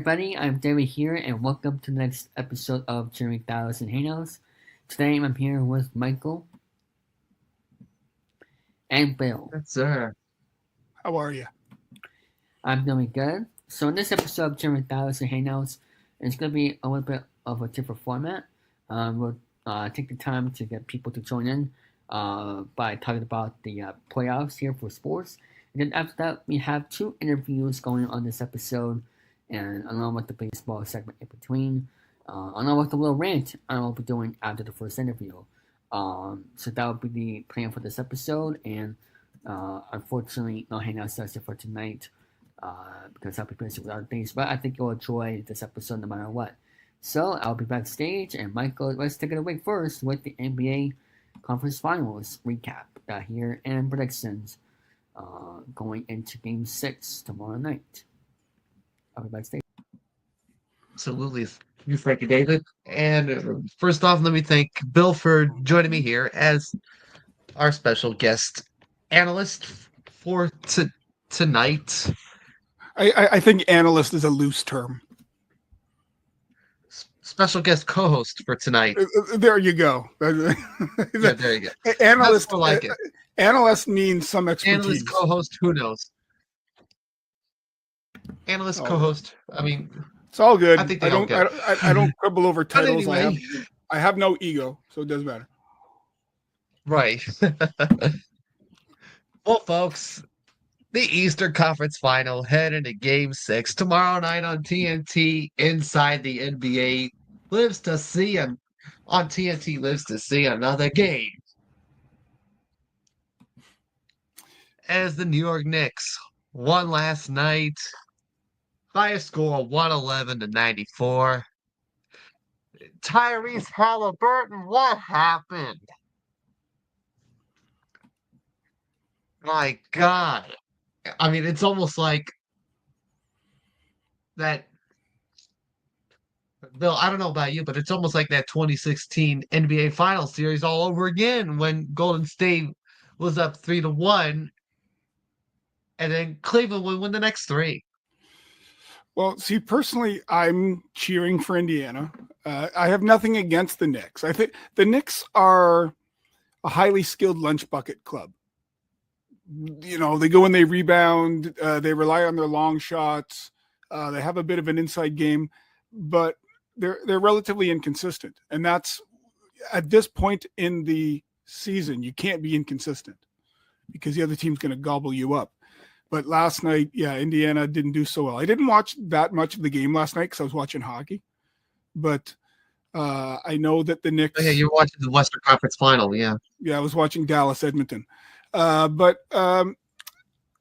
everybody, I'm David here, and welcome to the next episode of Chilling3000 Hangouts. Today I'm here with Michael and Bill. Yes, sir. How are you? I'm doing good. So in this episode of Chilling3000 Hangouts, it's going to be a little bit of a different format. We'll take the time to get people to join in by talking about the playoffs here for sports. And then after that, we have 2 interviews going on this episode, and along with the baseball segment in between, along with the little rant I will be doing after the first interview. So that will be the plan for this episode, and unfortunately, no hangout session for tonight because I'll be busy with other things. But I think you'll enjoy this episode no matter what. So I'll be backstage, and Michael, let's take it away first with the NBA Conference Finals recap here and predictions going into Game 6 tomorrow night. I'll be backstage. Absolutely. Thank you, David. And first off, let me thank Bill for joining me here as our special guest analyst for tonight. I think analyst is a loose term. Special guest co-host for tonight. There you go. Yeah, there you go. Analyst, like it. Analyst means some expertise. Analyst co-host, who knows? Analyst co-host. I mean, it's all good. I think I don't quibble over titles. Anyway. I have no ego, so it doesn't matter. Right. Well, folks, the Eastern Conference Final head into Game 6 tomorrow night on TNT. Inside the NBA lives to see another game as the New York Knicks won last night by a score of 111-94. Tyrese Halliburton, what happened? My God. I mean, it's almost like that. Bill, I don't know about you, but it's almost like that 2016 NBA Finals series all over again when Golden State was up 3-1, and then Cleveland would win the next 3. Well, see, personally, I'm cheering for Indiana. I have nothing against the Knicks. I think the Knicks are a highly skilled lunch bucket club. You know, they go and they rebound. They rely on their long shots. They have a bit of an inside game, but they're relatively inconsistent. And that's at this point in the season, you can't be inconsistent because the other team's going to gobble you up. But last night, Indiana didn't do so well. I didn't watch that much of the game last night because I was watching hockey. But I know that the Knicks. Oh, yeah, you're watching the Western Conference Final, yeah. Yeah, I was watching Dallas Edmonton. But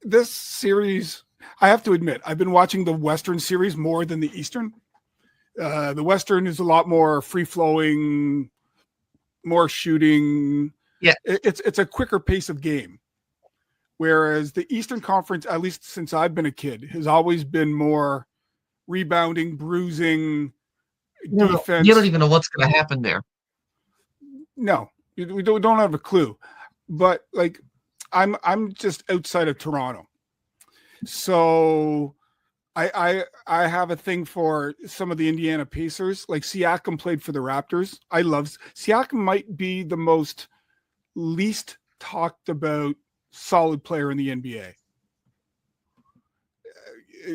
this series, I have to admit, I've been watching the Western series more than the Eastern. The Western is a lot more free-flowing, more shooting. Yeah, it's a quicker pace of game. Whereas the Eastern Conference, at least since I've been a kid, has always been more rebounding, bruising, defense. You don't even know what's going to happen there. No, we don't have a clue. But like, I'm just outside of Toronto, so I have a thing for some of the Indiana Pacers. Like Siakam played for the Raptors. Siakam might be the most least talked about solid player in the NBA.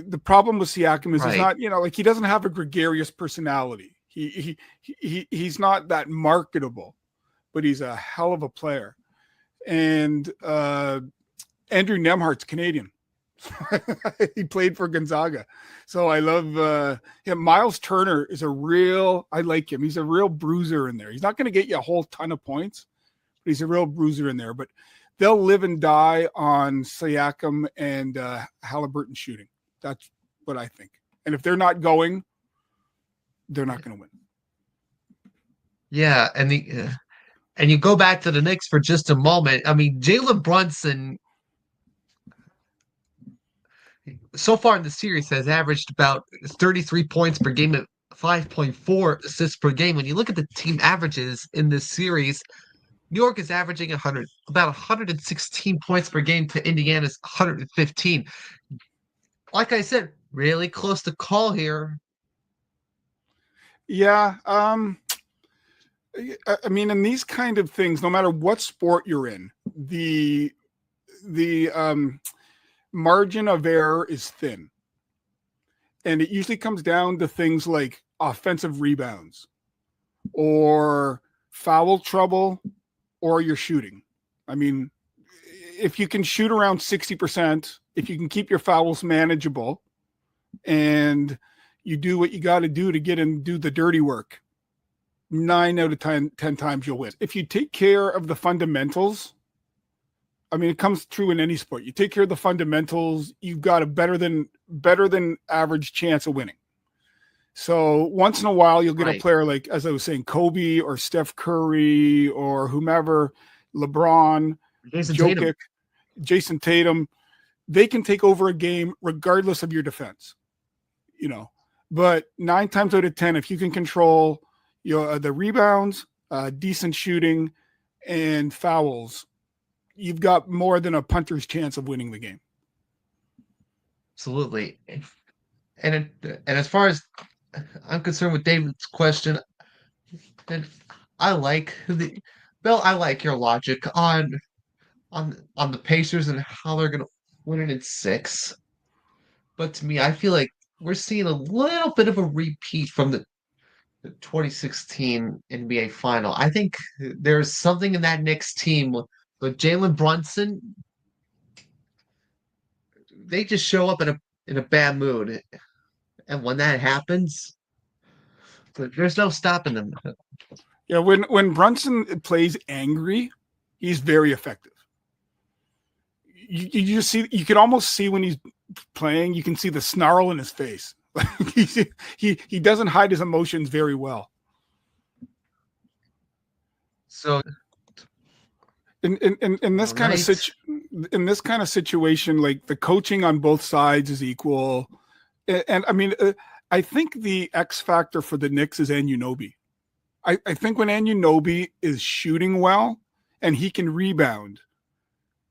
The problem with Siakam is He's not, he doesn't have a gregarious personality. He's not that marketable, but he's a hell of a player. And Andrew Nemhart's Canadian. He played for Gonzaga. So I love him. Miles Turner is I like him. He's a real bruiser in there. He's not going to get you a whole ton of points, but he's a real bruiser in there. But they'll live and die on Siakam and Halliburton shooting. That's what I think. And if they're not going, they're not going to win. Yeah, and you go back to the Knicks for just a moment. I mean, Jalen Brunson, so far in the series, has averaged about 33 points per game at 5.4 assists per game. When you look at the team averages in this series, New York is averaging about 116 points per game to Indiana's 115. Like I said, really close to call here. Yeah. I mean, in these kind of things, no matter what sport you're in, the margin of error is thin, and it usually comes down to things like offensive rebounds or foul trouble or your shooting. I mean, if you can shoot around 60%, if you can keep your fouls manageable, and you do what you got to do to get and do the dirty work, 9 out of 10 times you'll win. If you take care of the fundamentals, I mean, it comes true in any sport. You take care of the fundamentals, you've got a better than average chance of winning. So once in a while, you'll get a player like, as I was saying, Kobe or Steph Curry or whomever, LeBron, Jokic, Jason Tatum. They can take over a game regardless of your defense, you know. But 9 times out of 10, if you can control the rebounds, decent shooting, and fouls, you've got more than a punter's chance of winning the game. Absolutely. And as far as I'm concerned with David's question, and I like Bill, I like your logic on the Pacers and how they're gonna win it in 6. But to me, I feel like we're seeing a little bit of a repeat from the 2016 NBA final. I think there's something in that Knicks team with Jalen Brunson. They just show up in a bad mood. And when that happens, there's no stopping them. Yeah, when Brunson plays angry, he's very effective. You just see, you can almost see when he's playing, you can see the snarl in his face. he doesn't hide his emotions very well. So in this kind in this kind of situation, like the coaching on both sides is equal. And I mean, I think the X factor for the Knicks is Anunoby. I think when Anunoby is shooting well and he can rebound,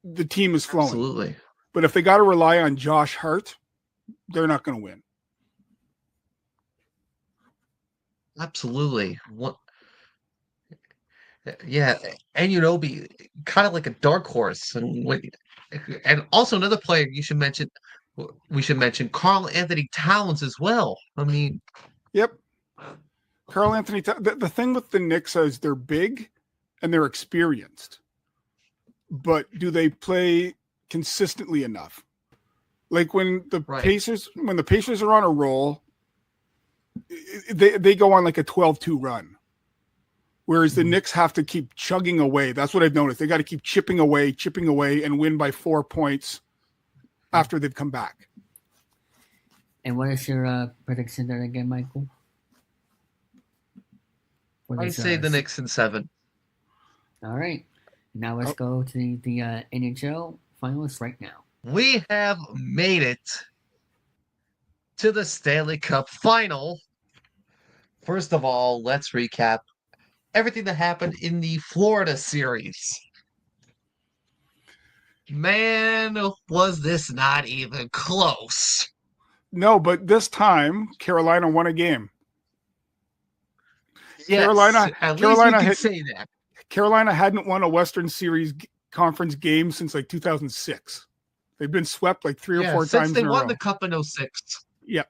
the team is flowing. Absolutely. But if they got to rely on Josh Hart, they're not going to win. Absolutely. Yeah, Anunoby, kind of like a dark horse, and also another player you should mention. We should mention Karl Anthony Towns as well. I mean, yep. Karl Anthony. The thing with the Knicks is they're big and they're experienced, but do they play consistently enough? Like when the Pacers are on a roll, they go on like a 12-2 run. Whereas the Knicks have to keep chugging away. That's what I've noticed. They got to keep chipping away, and win by 4 points after they've come back. And what is your prediction there again, Michael? I say the Knicks in 7. All right. Now let's go to the NHL finals right now. We have made it to the Stanley Cup final. First of all, let's recap everything that happened in the Florida series. Man, was this not even close. No, but this time Carolina won a game. Yes, Carolina say that. Carolina hadn't won a Western Series conference game since like 2006. They've been swept like 3 or 4 times in a row. Since they won the Cup in 06. Yeah.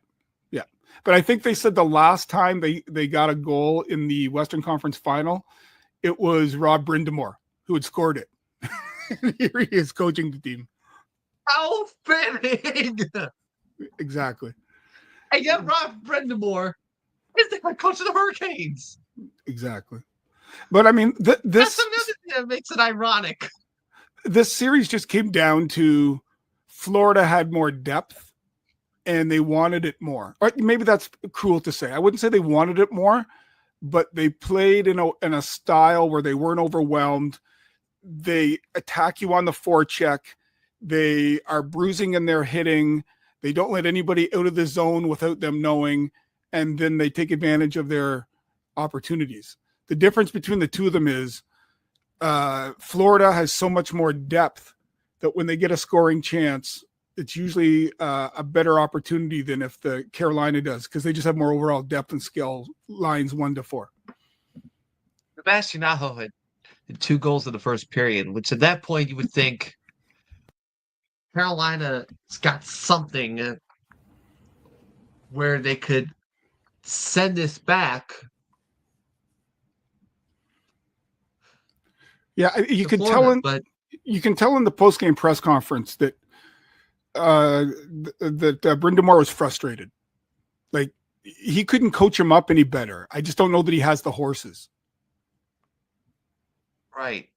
But I think they said the last time they got a goal in the Western Conference final, it was Rob Brind'Amour who had scored it. Here he is coaching the team. How fitting! Exactly. And yet Rob Brind'Amour is the head coach of the Hurricanes. Exactly. But I mean, this that's another thing that makes it ironic. This series just came down to Florida had more depth and they wanted it more. Or maybe that's cruel to say. I wouldn't say they wanted it more, but they played in a style where they weren't overwhelmed. They attack you on the forecheck. They are bruising and they're hitting. They don't let anybody out of the zone without them knowing, and then they take advantage of their opportunities. The difference between the two of them is Florida has so much more depth that when they get a scoring chance, it's usually a better opportunity than if the Carolina does, because they just have more overall depth and skill lines 1 to 4. Sebastian Aho had 2 goals in the first period, which at that point you would think Carolina's got something where they could send this back. Yeah, you can Florida, tell but you can tell in the post-game press conference that Brindamore was frustrated. Like, he couldn't coach him up any better. I just don't know that he has the horses. right.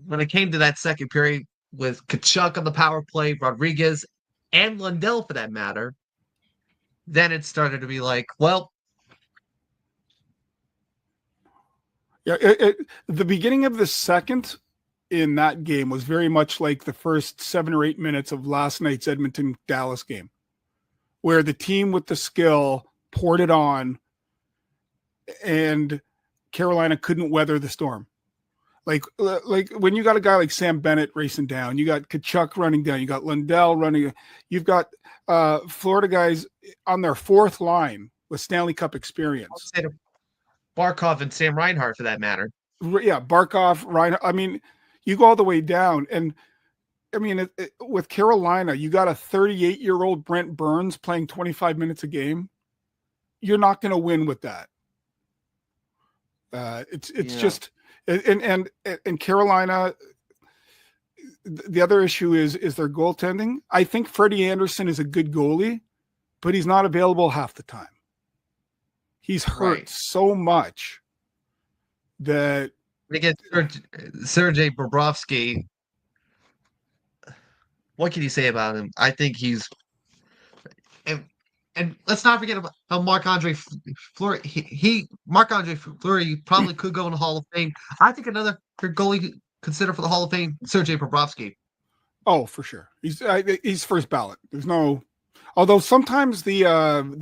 When it came to that second period with Kachuk on the power play, Rodriguez, and Lundell for that matter, then it started to be like, well, Yeah, the beginning of the second in that game was very much like the first 7 or 8 minutes of last night's Edmonton-Dallas game, where the team with the skill poured it on and Carolina couldn't weather the storm. Like when you got a guy like Sam Bennett racing down, you got Kachuk running down, you got Lundell running, you've got Florida guys on their 4th line with Stanley Cup experience. Barkov and Sam Reinhart for that matter. Yeah, Barkov, Reinhart. I mean, you go all the way down. And I mean, with Carolina, you got a 38-year-old Brent Burns playing 25 minutes a game. You're not going to win with that. It's just, and Carolina, the other issue is their goaltending. I think Freddie Anderson is a good goalie, but he's not available half the time. He's hurt so much that against Sergei Bobrovsky, what can you say about him? I think he's and let's not forget about how Marc-Andre Fleury. Marc-Andre Fleury probably could go in the Hall of Fame. I think another goalie considered for the Hall of Fame, Sergei Bobrovsky. Oh, for sure, he's first ballot. There's no. Although sometimes the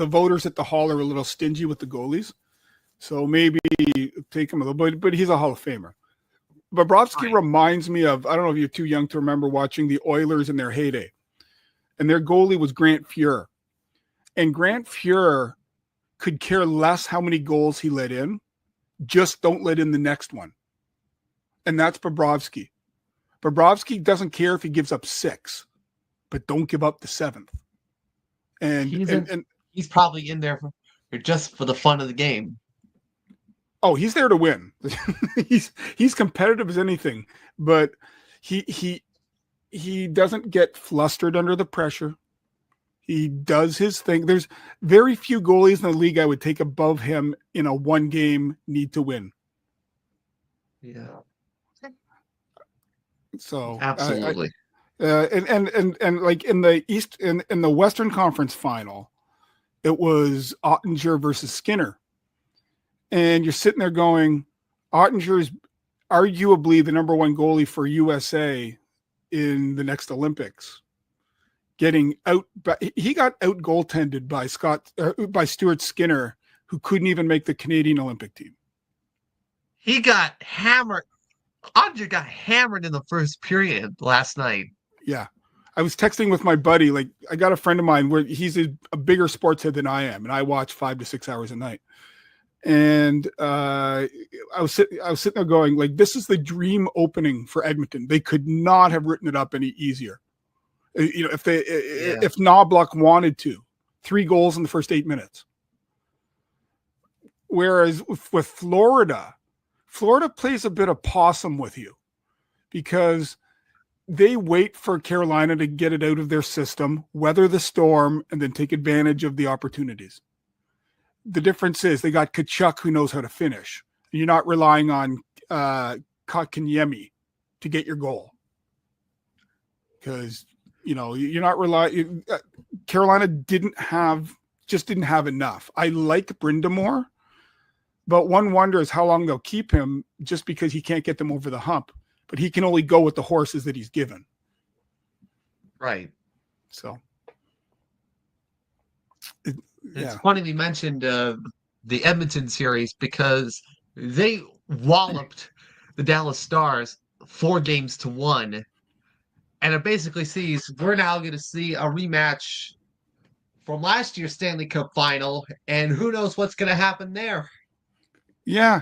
voters at the Hall are a little stingy with the goalies, so maybe take him a little. But he's a Hall of Famer. Bobrovsky reminds me of, I don't know if you're too young to remember watching the Oilers in their heyday, and their goalie was Grant Fuhr, and Grant Fuhr could care less how many goals he let in, just don't let in the next one, and that's Bobrovsky. Bobrovsky doesn't care if he gives up 6, but don't give up the 7th. And he's probably in there for just for the fun of the game. Oh, he's there to win. he's competitive as anything, but he doesn't get flustered under the pressure. He does his thing. There's very few goalies in the league I would take above him in a 1-game need to win. Yeah. So absolutely. And like in the East, in the Western Conference final, it was Ottinger versus Skinner. And you're sitting there going, Ottinger is arguably the number 1 goalie for USA in the next Olympics. He got out goaltended by Stuart Skinner, who couldn't even make the Canadian Olympic team. He got hammered. Ottinger got hammered in the first period last night. Yeah. I was texting with my buddy. Like, I got a friend of mine where he's a bigger sports head than I am, and I watch 5 to 6 hours a night. And I was sitting there going, like, this is the dream opening for Edmonton. They could not have written it up any easier. You know, if Knobloch wanted to, 3 goals in the first 8 minutes. Whereas with Florida plays a bit of possum with you, because they wait for Carolina to get it out of their system, weather the storm, and then take advantage of the opportunities. The difference is they got Kachuk, who knows how to finish. You're not relying on Kotkaniemi to get your goal, because you know you're not relying. Carolina didn't have enough. I like Brindamore, but one wonders how long they'll keep him, just because he can't get them over the hump. But he can only go with the horses that he's given. Right. So it's funny we mentioned the Edmonton series, because they walloped the Dallas Stars 4-1 And it basically sees we're now going to see a rematch from last year's Stanley Cup final, and who knows what's going to happen there. Yeah.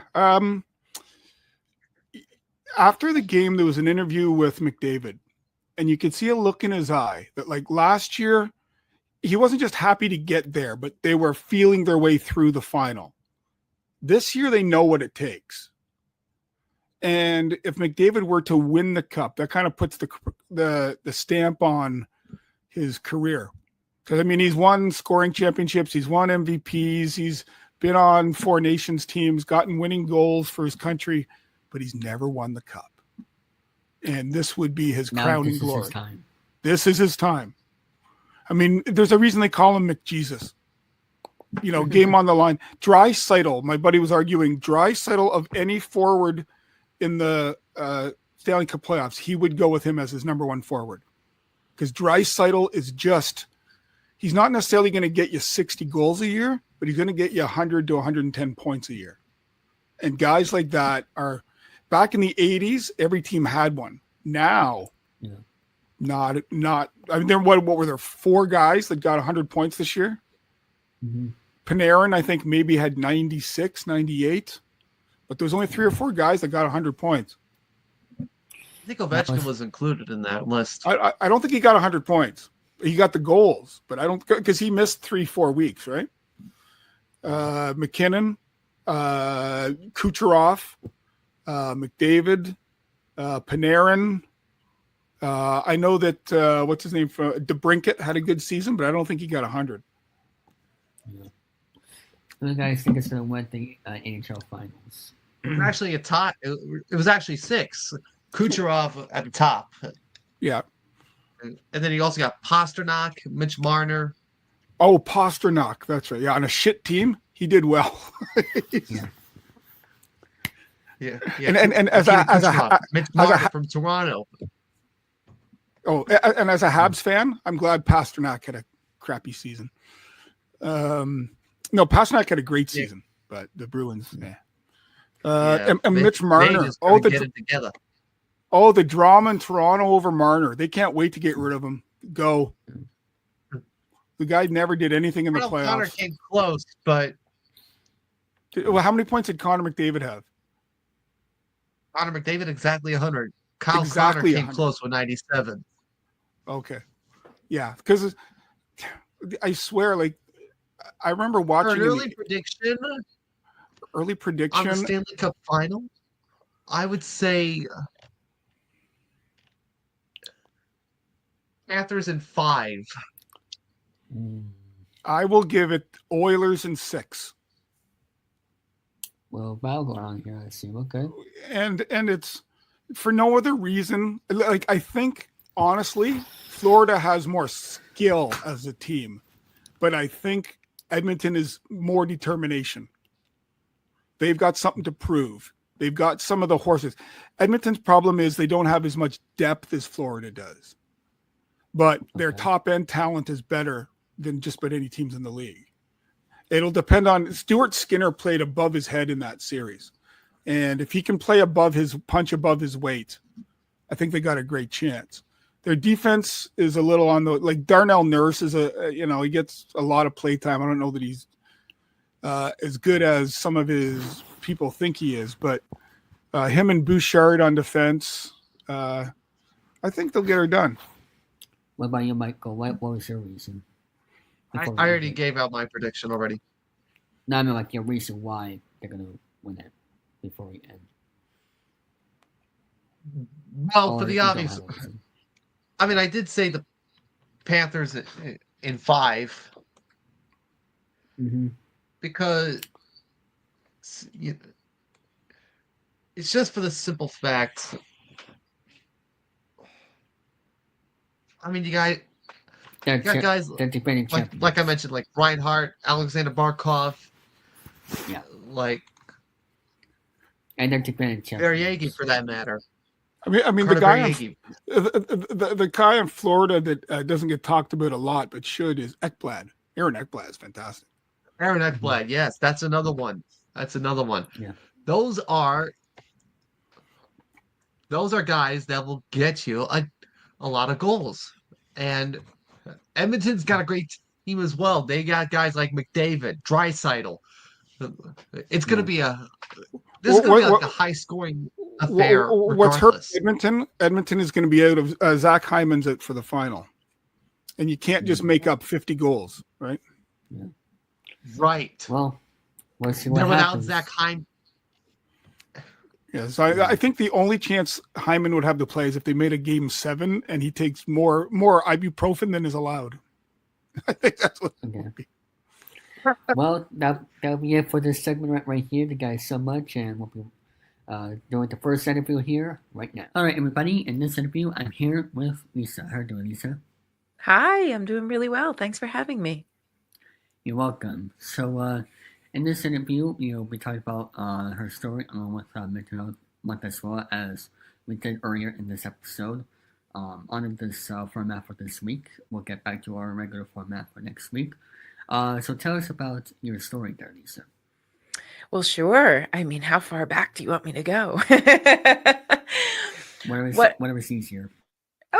After the game, there was an interview with McDavid, and you could see a look in his eye that, like, last year, he wasn't just happy to get there, but they were feeling their way through the final. This year, they know what it takes. And if McDavid were to win the cup, that kind of puts the stamp on his career. Because, I mean, he's won scoring championships, he's won MVPs, he's been on Four Nations teams, gotten winning goals for his country, but he's never won the cup. And this would be his crowning glory. This is his time. I mean, there's a reason they call him McJesus. You know, game on the line. Draisaitl, my buddy was arguing, Draisaitl of any forward in the Stanley Cup playoffs, he would go with him as his number one forward. Because Draisaitl is just, he's not necessarily going to get you 60 goals a year, but he's going to get you 100 to 110 points a year. And guys like that are, back in the 80s, every team had one. Now, not. I mean, what were there, 4 guys that got 100 points this year? Mm-hmm. Panarin, I think, maybe had 96, 98. But there was only 3 or 4 guys that got 100 points. I think Ovechkin was included in that list. I don't think he got 100 points. He got the goals, but I don't, because he missed 3-4 weeks, right? McKinnon, Kucherov, McDavid, Panarin. I know that what's his name, DeBrincat had a good season, but I don't think he got 100. Yeah. Those guys think it's going to win the NHL Finals. It was actually a tie. It was actually 6. Kucherov at the top. Yeah. And then you also got Pasternak, Mitch Marner. Oh, Pasternak. That's right. Yeah, on a shit team, he did well. Yeah. And as a Mitch Marner from Toronto. Oh, and as a Habs fan, I'm glad Pasternak had a crappy season. No, Pasternak had a great season, but the Bruins, and Mitch Marner. The drama in Toronto over Marner. They can't wait to get rid of him. Go. The guy never did anything in the playoffs. Connor came close, but well, how many points did Connor McDavid have? Connor McDavid exactly 100. Kyle Connor came close with 97. Okay, yeah, because I swear, like, I remember watching early prediction on the Stanley Cup final. I would say Panthers in 5. I will give it Oilers in 6. Well, battleground here, I assume. Okay. And it's for no other reason. Like, I think, honestly, Florida has more skill as a team, but I think Edmonton is more determination. They've got something to prove. They've got some of the horses. Edmonton's problem is they don't have as much depth as Florida does, but their top-end talent is better than just about any teams in the league. It'll depend on, Stuart Skinner played above his head in that series. And if he can play punch above his weight, I think they got a great chance. Their defense is a little on the, like, Darnell Nurse is he gets a lot of play time. I don't know that he's as good as some of his people think he is, but him and Bouchard on defense, I think they'll get her done. What about you, Michael? What was your reason? I already gave out my prediction already. No, I mean, like, your reason why they're going to win it before we end. Well, for the obvious, I mean, I did say the Panthers in 5. Mm-hmm. Because it's just for the simple fact. I mean, you got guys like I mentioned, like Reinhardt, Alexander Barkov. Yeah. Like, and they're defending champions. Variegi, for that matter. I mean, the guy in Florida that doesn't get talked about a lot, but should, is Ekblad. Aaron Ekblad is fantastic. Aaron Ekblad, yes, that's another one. Yeah. Those are guys that will get you a lot of goals. And Edmonton's got a great team as well. They got guys like McDavid, Draisaitl. It's going to be a this is going to be like a high scoring affair What's hurt regardless. Edmonton? Edmonton is going to be out of Zach Hyman's out for the final, and you can't just make up 50 goals, right? Yeah. Right. Well, we'll see They're what without happens. Zach Hyman. Yeah, so I think the only chance Hyman would have to play is if they made a game 7 and he takes more ibuprofen than is allowed. I think that's what. Okay. Well, that'll be it for this segment right here. Thank you guys so much, and we'll be doing the first interview here right now. All right, everybody. In this interview, I'm here with Lisa. How are you doing, Lisa? Hi, I'm doing really well. Thanks for having me. You're welcome. So, in this interview, we talked about her story along with mental health month as well as we did earlier in this episode. On this format for this week, we'll get back to our regular format for next week. So tell us about your story there, Lisa. Well, sure. I mean, how far back do you want me to go? Whatever's easier.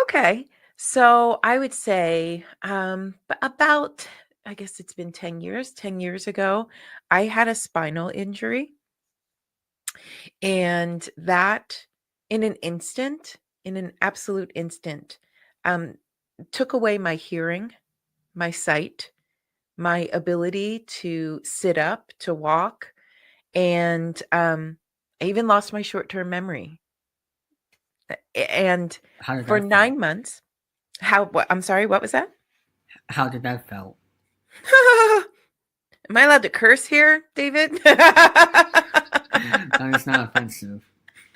Okay. So I would say about, I guess it's been 10 years. 10 years ago, I had a spinal injury. And that in an absolute instant, took away my hearing, my sight, my ability to sit up, to walk, and I even lost my short-term memory. And for 9 months, I'm sorry, what was that? How did that feel? Am I allowed to curse here, David? It's not offensive.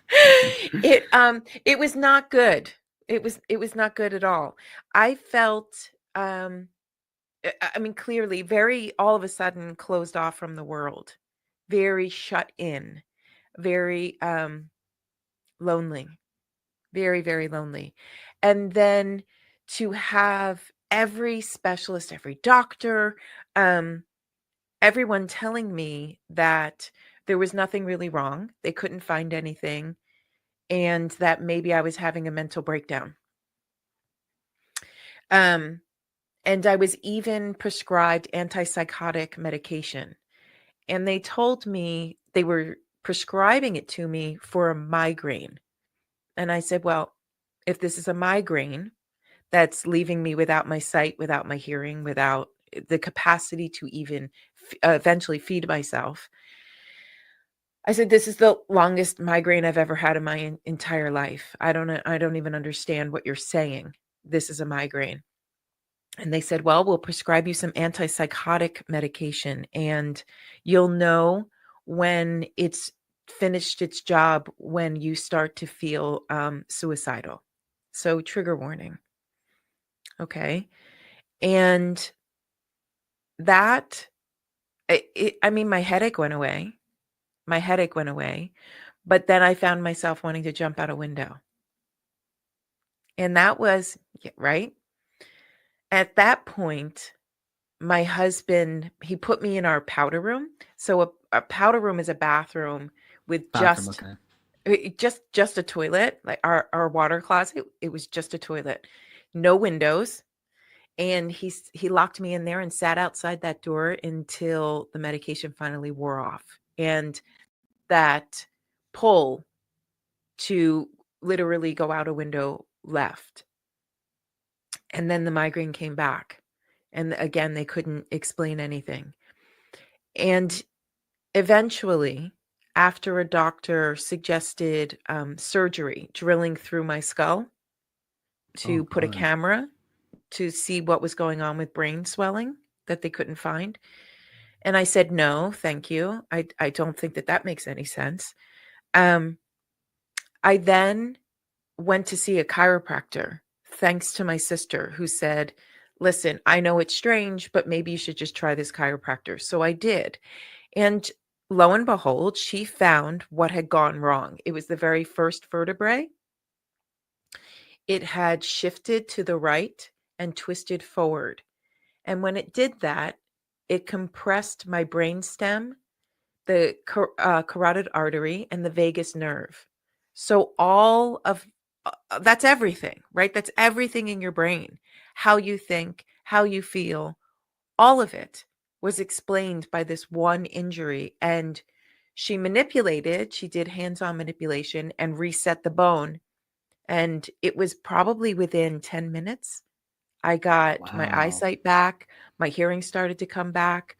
It was not good. It was not good at all. I felt clearly very all of a sudden closed off from the world, very shut in, very lonely, very, very lonely. And then to have every specialist, every doctor, everyone telling me that there was nothing really wrong. They couldn't find anything, and that maybe I was having a mental breakdown. And I was even prescribed antipsychotic medication. And they told me they were prescribing it to me for a migraine. And I said, well, if this is a migraine that's leaving me without my sight, without my hearing, without the capacity to even eventually feed myself, I said, this is the longest migraine I've ever had in my entire life. I don't even understand what you're saying. This is a migraine. And they said, well, we'll prescribe you some antipsychotic medication, and you'll know when it's finished its job when you start to feel suicidal. So trigger warning. Okay. And that, my headache went away. My headache went away. But then I found myself wanting to jump out a window. And that was, right? At that point, my husband, he put me in our powder room. So a powder room is a bathroom with just a toilet, like our water closet. It was just a toilet, no windows. And he locked me in there and sat outside that door until the medication finally wore off. And that pull to literally go out a window left. And then the migraine came back. And again, they couldn't explain anything. And eventually, after a doctor suggested surgery, drilling through my skull to put a camera to see what was going on with brain swelling that they couldn't find. And I said, no, thank you. I don't think that makes any sense. I then went to see a chiropractor, thanks to my sister, who said, listen, I know it's strange, but maybe you should just try this chiropractor. So I did. And lo and behold, she found what had gone wrong. It was the very first vertebrae. It had shifted to the right and twisted forward. And when it did that, it compressed my brainstem, the carotid artery, and the vagus nerve. So all of that's everything, right? That's everything in your brain. How you think, how you feel, all of it was explained by this one injury. And she did hands-on manipulation and reset the bone. And it was probably within 10 minutes. I got my Wow. eyesight back. My hearing started to come back.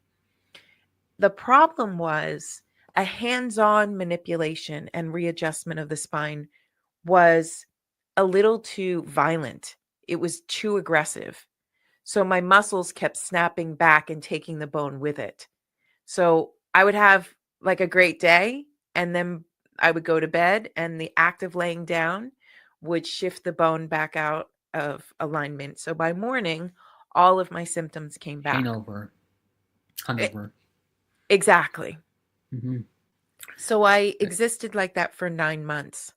The problem was a hands-on manipulation and readjustment of the spine was a little too violent. It was too aggressive. So my muscles kept snapping back and taking the bone with it. So I would have like a great day, and then I would go to bed, and the act of laying down would shift the bone back out of alignment. So by morning, all of my symptoms came back. Hangover. Hungover. Exactly. Mm-hmm. So I existed like that for 9 months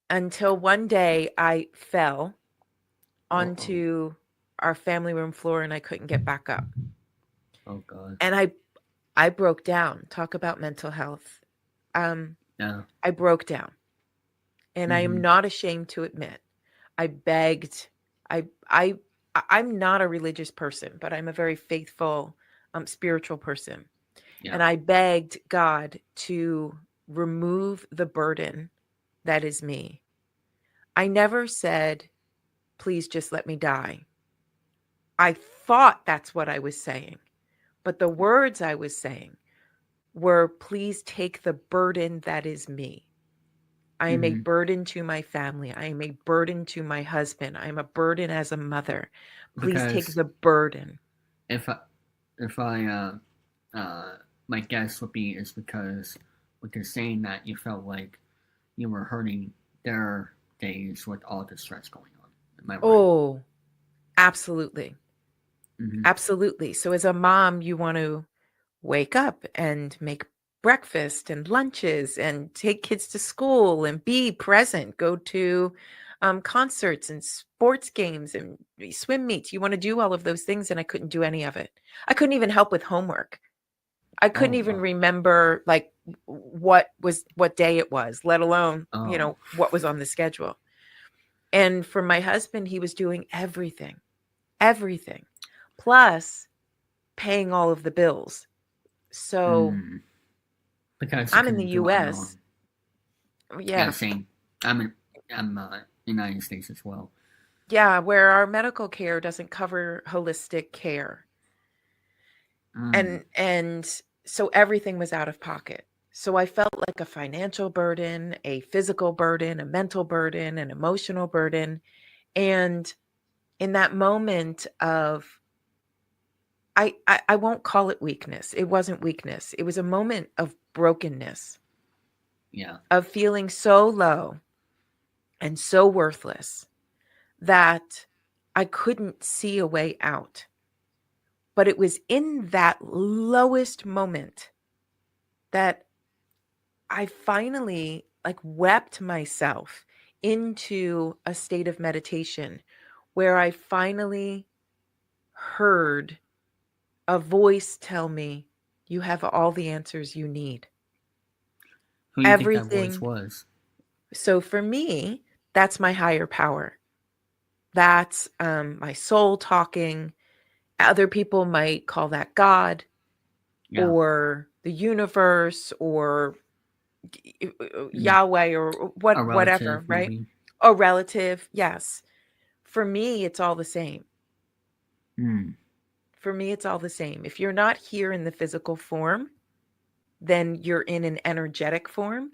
until one day I fell onto our family room floor and I couldn't get back up. Oh God. And I broke down. Talk about mental health. Yeah. I broke down. And I am Mhm. not ashamed to admit. I begged. I'm not a religious person, but I'm a very faithful, spiritual person. Yeah. And I begged God to remove the burden that is me. I never said, please just let me die. I thought that's what I was saying. But the words I was saying were, please take the burden that is me. I am a Mhm. burden to my family. I am a burden to my husband. I am a burden as a mother. Please take Because the burden. if my guess would be is because what you're saying that you felt like you were hurting their days with all the stress going on. Am I right? Oh, absolutely. Mhm. Absolutely. So as a mom, you want to wake up and make breakfast and lunches and take kids to school and be present, go to concerts and sports games and swim meets. You want to do all of those things, and I couldn't do any of it. I couldn't even help with homework. I couldn't Oh, even oh. remember like what day it was, let alone, Oh. what was on the schedule. And for my husband, he was doing everything, plus paying all of the bills. So Mm. Because you I'm in the couldn't do it on your own. US. Yeah, Yeah. same. I'm United States as well. Yeah, where our medical care doesn't cover holistic care. Mm. And so everything was out of pocket. So I felt like a financial burden, a physical burden, a mental burden, an emotional burden. And in that moment of I won't call it weakness. It wasn't weakness. It was a moment of brokenness, Yeah. of feeling so low and so worthless that I couldn't see a way out. But it was in that lowest moment that I finally like wept myself into a state of meditation where I finally heard a voice tell me, you have all the answers you need. Who do you think that voice Everything. was? So for me, that's my higher power. That's my soul talking. Other people might call that God Yeah. or the universe or Mm. Yahweh or A whatever, relative, right? maybe. A relative, yes. For me, it's all the same. Mm. For me, it's all the same. If you're not here in the physical form, then you're in an energetic form,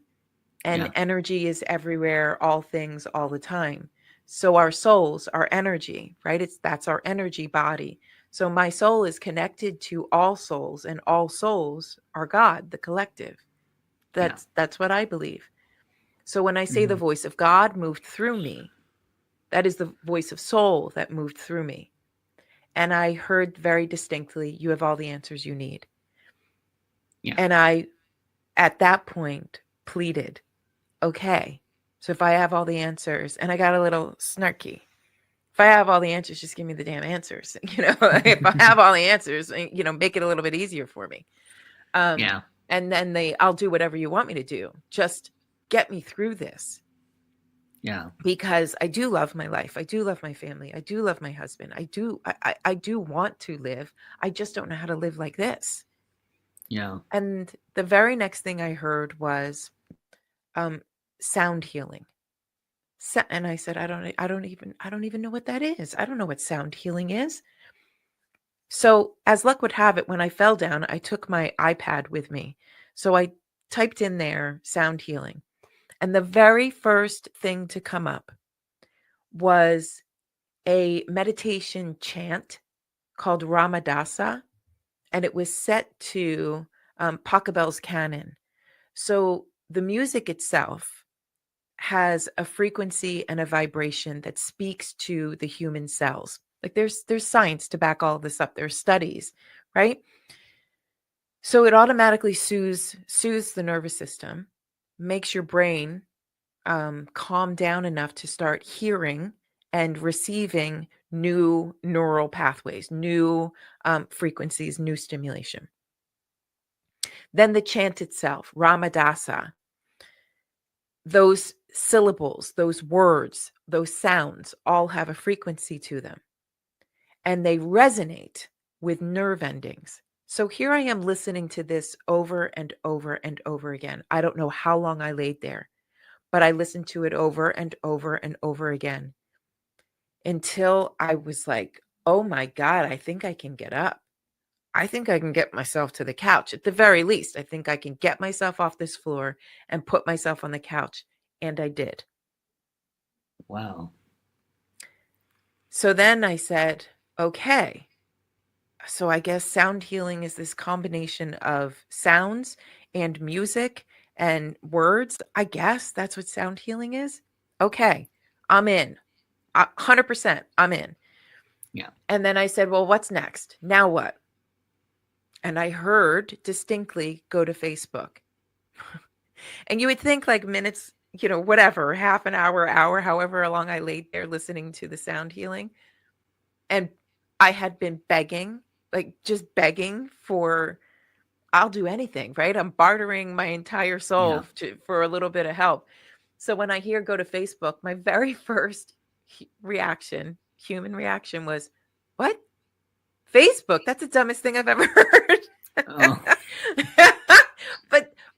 and Yeah. energy is everywhere, all things, all the time. So our souls, our energy, right? That's our energy body. So my soul is connected to all souls, and all souls are God, the collective. Yeah. That's what I believe. So when I say the Mhm. voice of God moved through me, that is the voice of soul that moved through me. And I heard very distinctly, you have all the answers you need. Yeah. And I, at that point, pleaded, okay, so if I have all the answers, and I got a little snarky, if I have all the answers, just give me the damn answers. If I have all the answers, make it a little bit easier for me. Yeah. And then I'll do whatever you want me to do. Just get me through this. Yeah. because I do love my life. I do love my family. I do love my husband. I do want to live. I just don't know how to live like this. Yeah. And the very next thing I heard was sound healing. And I said, I don't even know what that is. I don't know what sound healing is. So as luck would have it, when I fell down, I took my iPad with me. So I typed in there sound healing. And the very first thing to come up was a meditation chant called Ramadasa, and it was set to Pachelbel's canon. So the music itself has a frequency and a vibration that speaks to the human cells. Like there's science to back all of this up. There's studies, right? So it automatically soothes the nervous system, makes your brain calm down enough to start hearing and receiving new neural pathways, new frequencies, new stimulation. Then the chant itself, Ramadasa, those syllables, those words, those sounds all have a frequency to them, and they resonate with nerve endings. So here I am listening to this over and over and over again. I don't know how long I laid there, but I listened to it over and over and over again until I was like, oh my God, I think I can get up. I think I can get myself to the couch. At the very least, I think I can get myself off this floor and put myself on the couch. And I did. Wow. So then I said, okay, so I guess sound healing is this combination of sounds and music and words. I guess that's what sound healing is. Okay, I'm in. 100%, I'm in. Yeah. And then I said, well, what's next? Now what? And I heard distinctly, go to Facebook. And you would think like minutes, whatever, half an hour, however long I laid there listening to the sound healing. And I had been begging, like just begging for, I'll do anything, right? I'm bartering my entire soul for a little bit of help. So when I hear go to Facebook, my very first human reaction was, what? Facebook? That's the dumbest thing I've ever heard. Oh.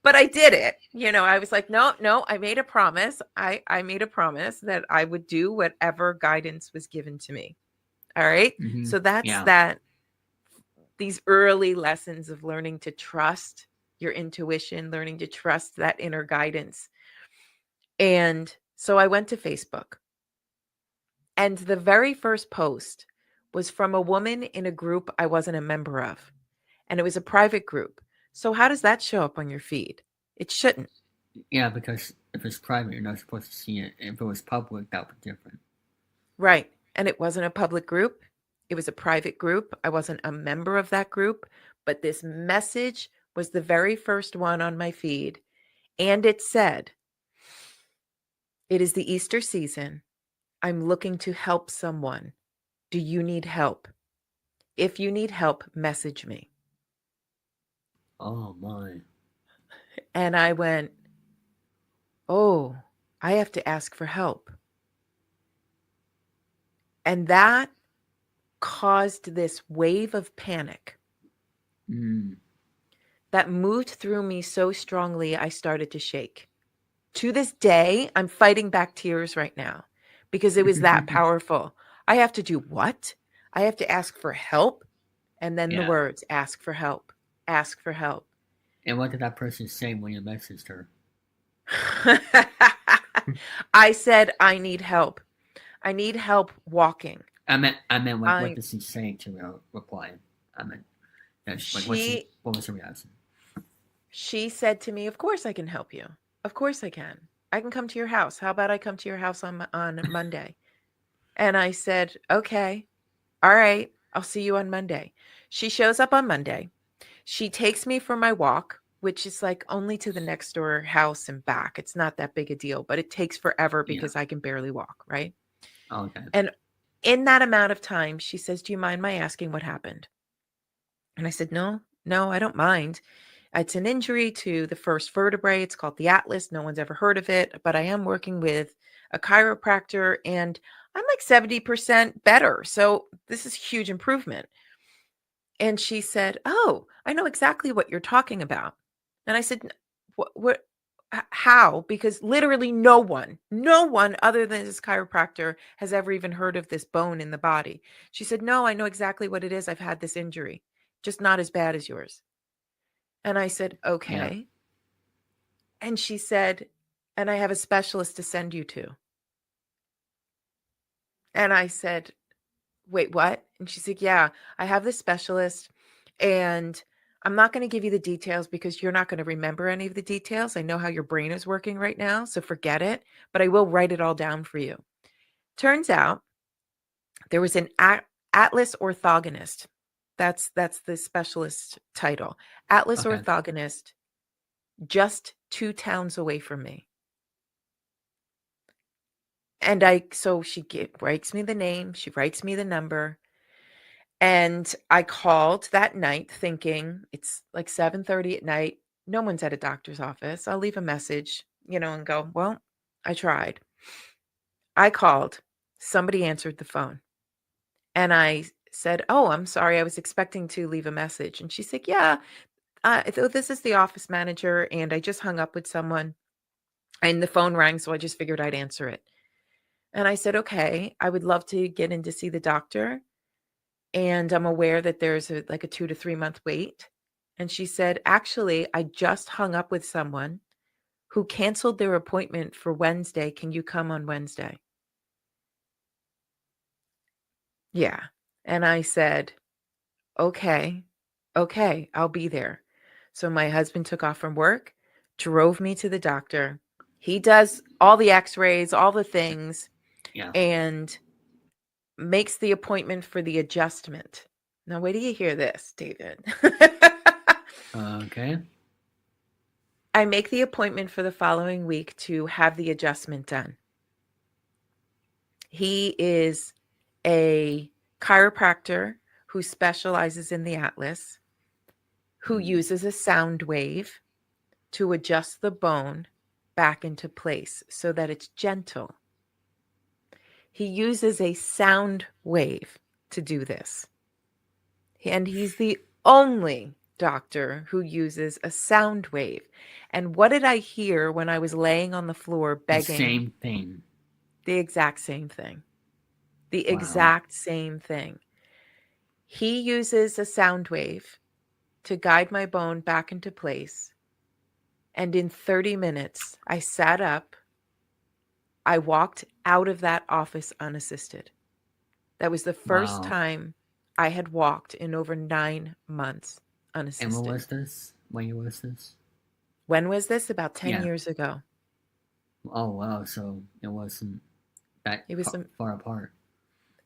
But I did it. I was like, no, I made a promise. I made a promise that I would do whatever guidance was given to me. All right. Mhm. So that's Yeah. these early lessons of learning to trust your intuition, learning to trust that inner guidance. And so I went to Facebook. And the very first post was from a woman in a group I wasn't a member of. And it was a private group. So how does that show up on your feed? It shouldn't. Yeah, because if it's private, you're not supposed to see it. If it was public, that would be different. Right. And it wasn't a public group. It was a private group. I wasn't a member of that group. But this message was the very first one on my feed. And it said, it is the Easter season. I'm looking to help someone. Do you need help? If you need help, message me. Oh my. And I went, oh, I have to ask for help. And that caused this wave of panic that moved through me so strongly, I started to shake. To this day, I'm fighting back tears right now because it was that powerful. I have to do what? I have to ask for help. And then the words, ask for help, ask for help. And what did that person say when you messaged her? I said, I need help. I need help walking. I meant what did she say to your reply? I meant, what was her reaction? She said to me, of course I can help you. Of course I can. I can come to your house. How about I come to your house on Monday? And I said, okay, all right, I'll see you on Monday. She shows up on Monday. She takes me for my walk, which is like only to the next door house and back. It's not that big a deal, but it takes forever because I can barely walk, right? Okay. And in that amount of time, she says, do you mind my asking what happened? And I said, no, I don't mind. It's an injury to the first vertebrae. It's called the atlas. No one's ever heard of it, but I am working with a chiropractor and I'm like 70% better. So this is huge improvement. And she said, "Oh, I know exactly what you're talking about." And I said, What, how?" Because literally no one other than this chiropractor has ever even heard of this bone in the body. She said, "No, I know exactly what it is. I've had this injury, just not as bad as yours." And I said, Yeah. "Okay." And she said, "And I have a specialist to send you to." And I said, "Wait, what?" And she said, "Yeah, I have this specialist and I'm not going to give you the details because you're not going to remember any of the details. I know how your brain is working right now, so forget it, but I will write it all down for you." Turns out there was an Atlas orthogonist. That's the specialist title. Atlas Okay. orthogonist just 2 towns away from me. And so she writes me the name, she writes me the number. And I called that night thinking it's like 7:30 at night. No one's at a doctor's office. I'll leave a message, and go, "Well, I tried." I called. Somebody answered the phone. And I said, "Oh, I'm sorry. I was expecting to leave a message." And she said, "Yeah, this is the office manager. And I just hung up with someone. And the phone rang, so I just figured I'd answer it." And I said, "Okay, I would love to get in to see the doctor. And I'm aware that there's like a 2 to 3 month wait." And she said, "Actually, I just hung up with someone who canceled their appointment for Wednesday. Can you come on Wednesday?" Yeah. And I said, "Okay, I'll be there." So my husband took off from work, drove me to the doctor. He does all the x-rays, all the things, Yeah. and makes the appointment for the adjustment. Now, wait till you hear this, David. Okay. I make the appointment for the following week to have the adjustment done. He is a chiropractor who specializes in the atlas, who uses a sound wave to adjust the bone back into place so that it's gentle. He uses a sound wave to do this. And he's the only doctor who uses a sound wave. And what did I hear when I was laying on the floor The begging? same thing. The exact same thing. The Wow. exact same thing. He uses a sound wave to guide my bone back into place. And in 30 minutes, I sat up. I walked out of that office unassisted. That was the first Wow. time I had walked in over 9 months And unassisted. when was this? When year was this? When was this? About 10 Yeah. years ago. Oh wow. So it wasn't that It was far apart.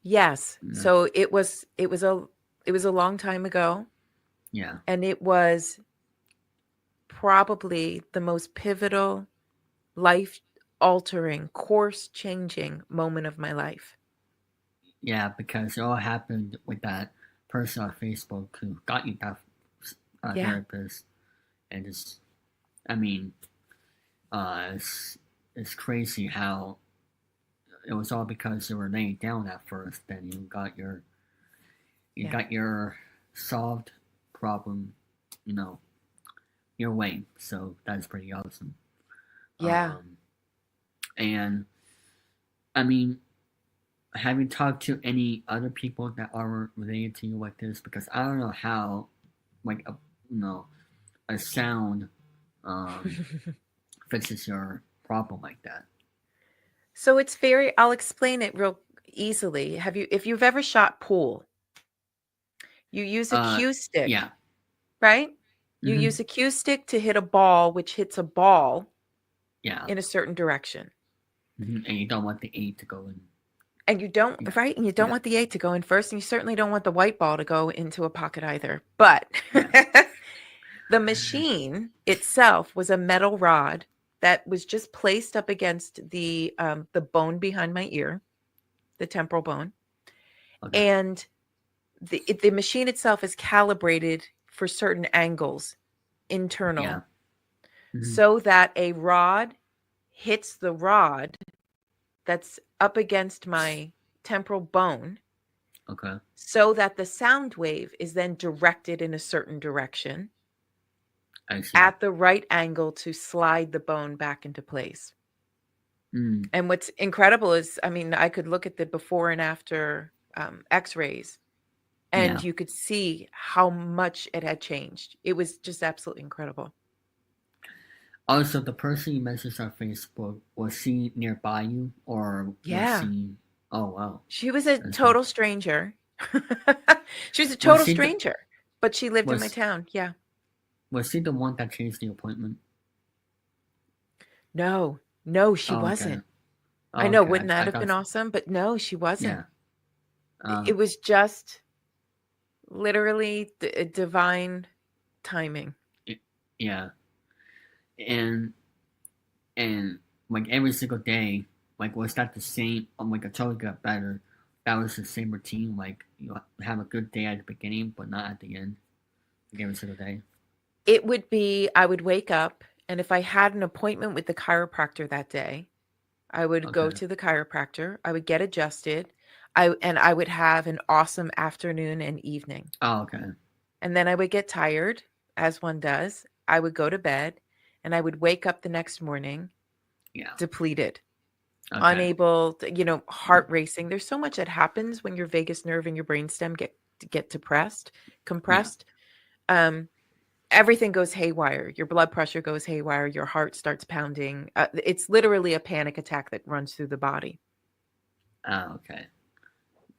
yes. Yeah. So it was a long time ago, Yeah. and it was probably the most pivotal, life altering, course changing moment of my life. Yeah, because it all happened with that person on Facebook who got you that Yeah. therapist, and just, I mean, it's crazy how it was all because you were laying down at first. Then you got your Yeah. got your solved problem, your way. So that's pretty awesome. Yeah. And I mean, have you talked to any other people that are related to you like this? Because I don't know how, like a sound fixes your problem like that. So it's I'll explain it real easily. If you've ever shot pool, you use a cue stick, Yeah. right? You Mhm. use a cue stick to hit a ball, which hits a ball Yeah. in a certain direction. And you don't want the 8 to go in. And you don't, Yeah. right? And you don't Yeah. want the 8 to go in first, and you certainly don't want the white ball to go into a pocket either. But Yeah. the machine itself was a metal rod that was just placed up against the bone behind my ear, the temporal bone. Okay. And the machine itself is calibrated for certain angles internal, Yeah. Mhm. so that a rod hits the rod that's up against my temporal bone, Okay. so that the sound wave is then directed in a certain direction I see. at the right angle to slide the bone back into place. Mm. And what's incredible is, I mean, I could look at the before and after x-rays, and Yeah. you could see how much it had changed. It was just absolutely incredible. Also, the person you messaged on Facebook, was she nearby you, or was Yeah. she? Oh wow. She was a That's total stranger. She was a Was total she the stranger, but she lived in my was town. Yeah. was she the one that changed the appointment? No, she Oh okay. wasn't. Oh, I know, okay. wouldn't that I have been got. awesome? But no, she wasn't. Yeah. It was just literally divine timing. Yeah. And and like every single day, like was that the same? Like until it got better, that was the same routine. Like you have a good day at the beginning, but not at the end. Like every single day. It would be, I would wake up, and if I had an appointment with the chiropractor that day, I would go Okay. to the chiropractor. I would get adjusted. I would have an awesome afternoon and evening. Oh okay. And then I would get tired, as one does. I would go to bed, and I would wake up the next morning Yeah. depleted, Okay. unable to, heart racing. There's so much that happens when your vagus nerve and your brainstem get depressed, compressed. Everything goes haywire. Your blood pressure goes haywire. Your heart starts pounding. It's literally a panic attack that runs through the body. Oh okay.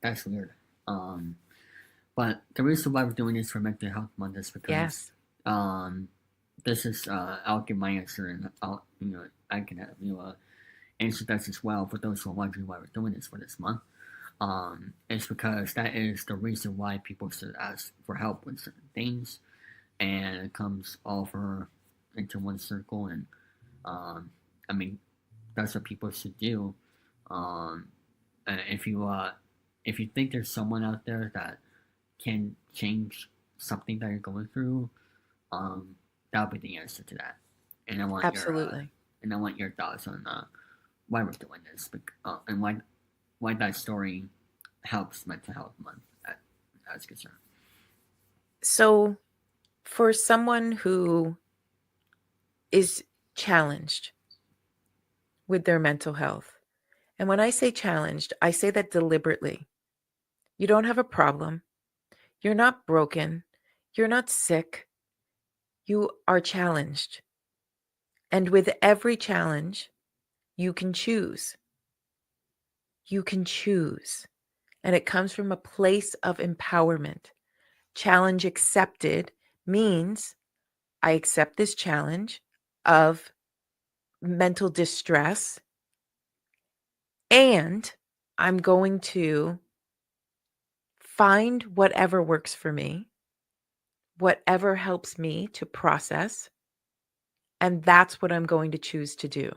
That's weird. But the reason why we're doing this for Mental Health Month is because Yes. this is I'll give my answer, and I can have answer this as well for those who are wondering why we're doing this for this month. It's because that is the reason why people should ask for help with certain things, and it comes all over into one circle. And I mean, that's what people should do. And if you think there's someone out there that can change something that you're going through, that'll be the answer to that. And I want Absolutely. your thoughts on why we're doing this, and why that story helps Mental Health Month as concerned. So, for someone who is challenged with their mental health, and when I say challenged, I say that deliberately. You don't have a problem. You're not broken. You're not sick. You are challenged. And with every challenge, you can choose. You can choose. And it comes from a place of empowerment. Challenge accepted means I accept this challenge of mental distress, and I'm going to find whatever works for me, whatever helps me to process, and that's what I'm going to choose to do.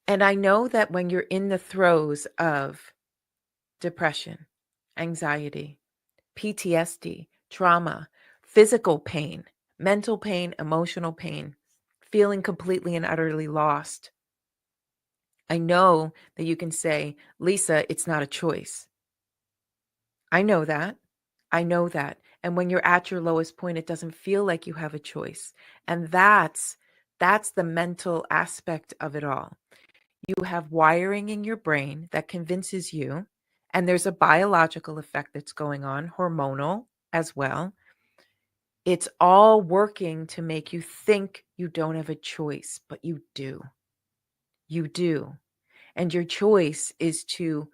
And I know that when you're in the throes of depression, anxiety, PTSD, trauma, physical pain, mental pain, emotional pain, feeling completely and utterly lost, I know that you can say, Lisa, it's not a choice. I know that. I know that. And when you're at your lowest point, it doesn't feel like you have a choice. And that's the mental aspect of it all. You have wiring in your brain that convinces you, and there's a biological effect that's going on, hormonal as well. It's all working to make you think you don't have a choice, but you do. You do. And your choice is to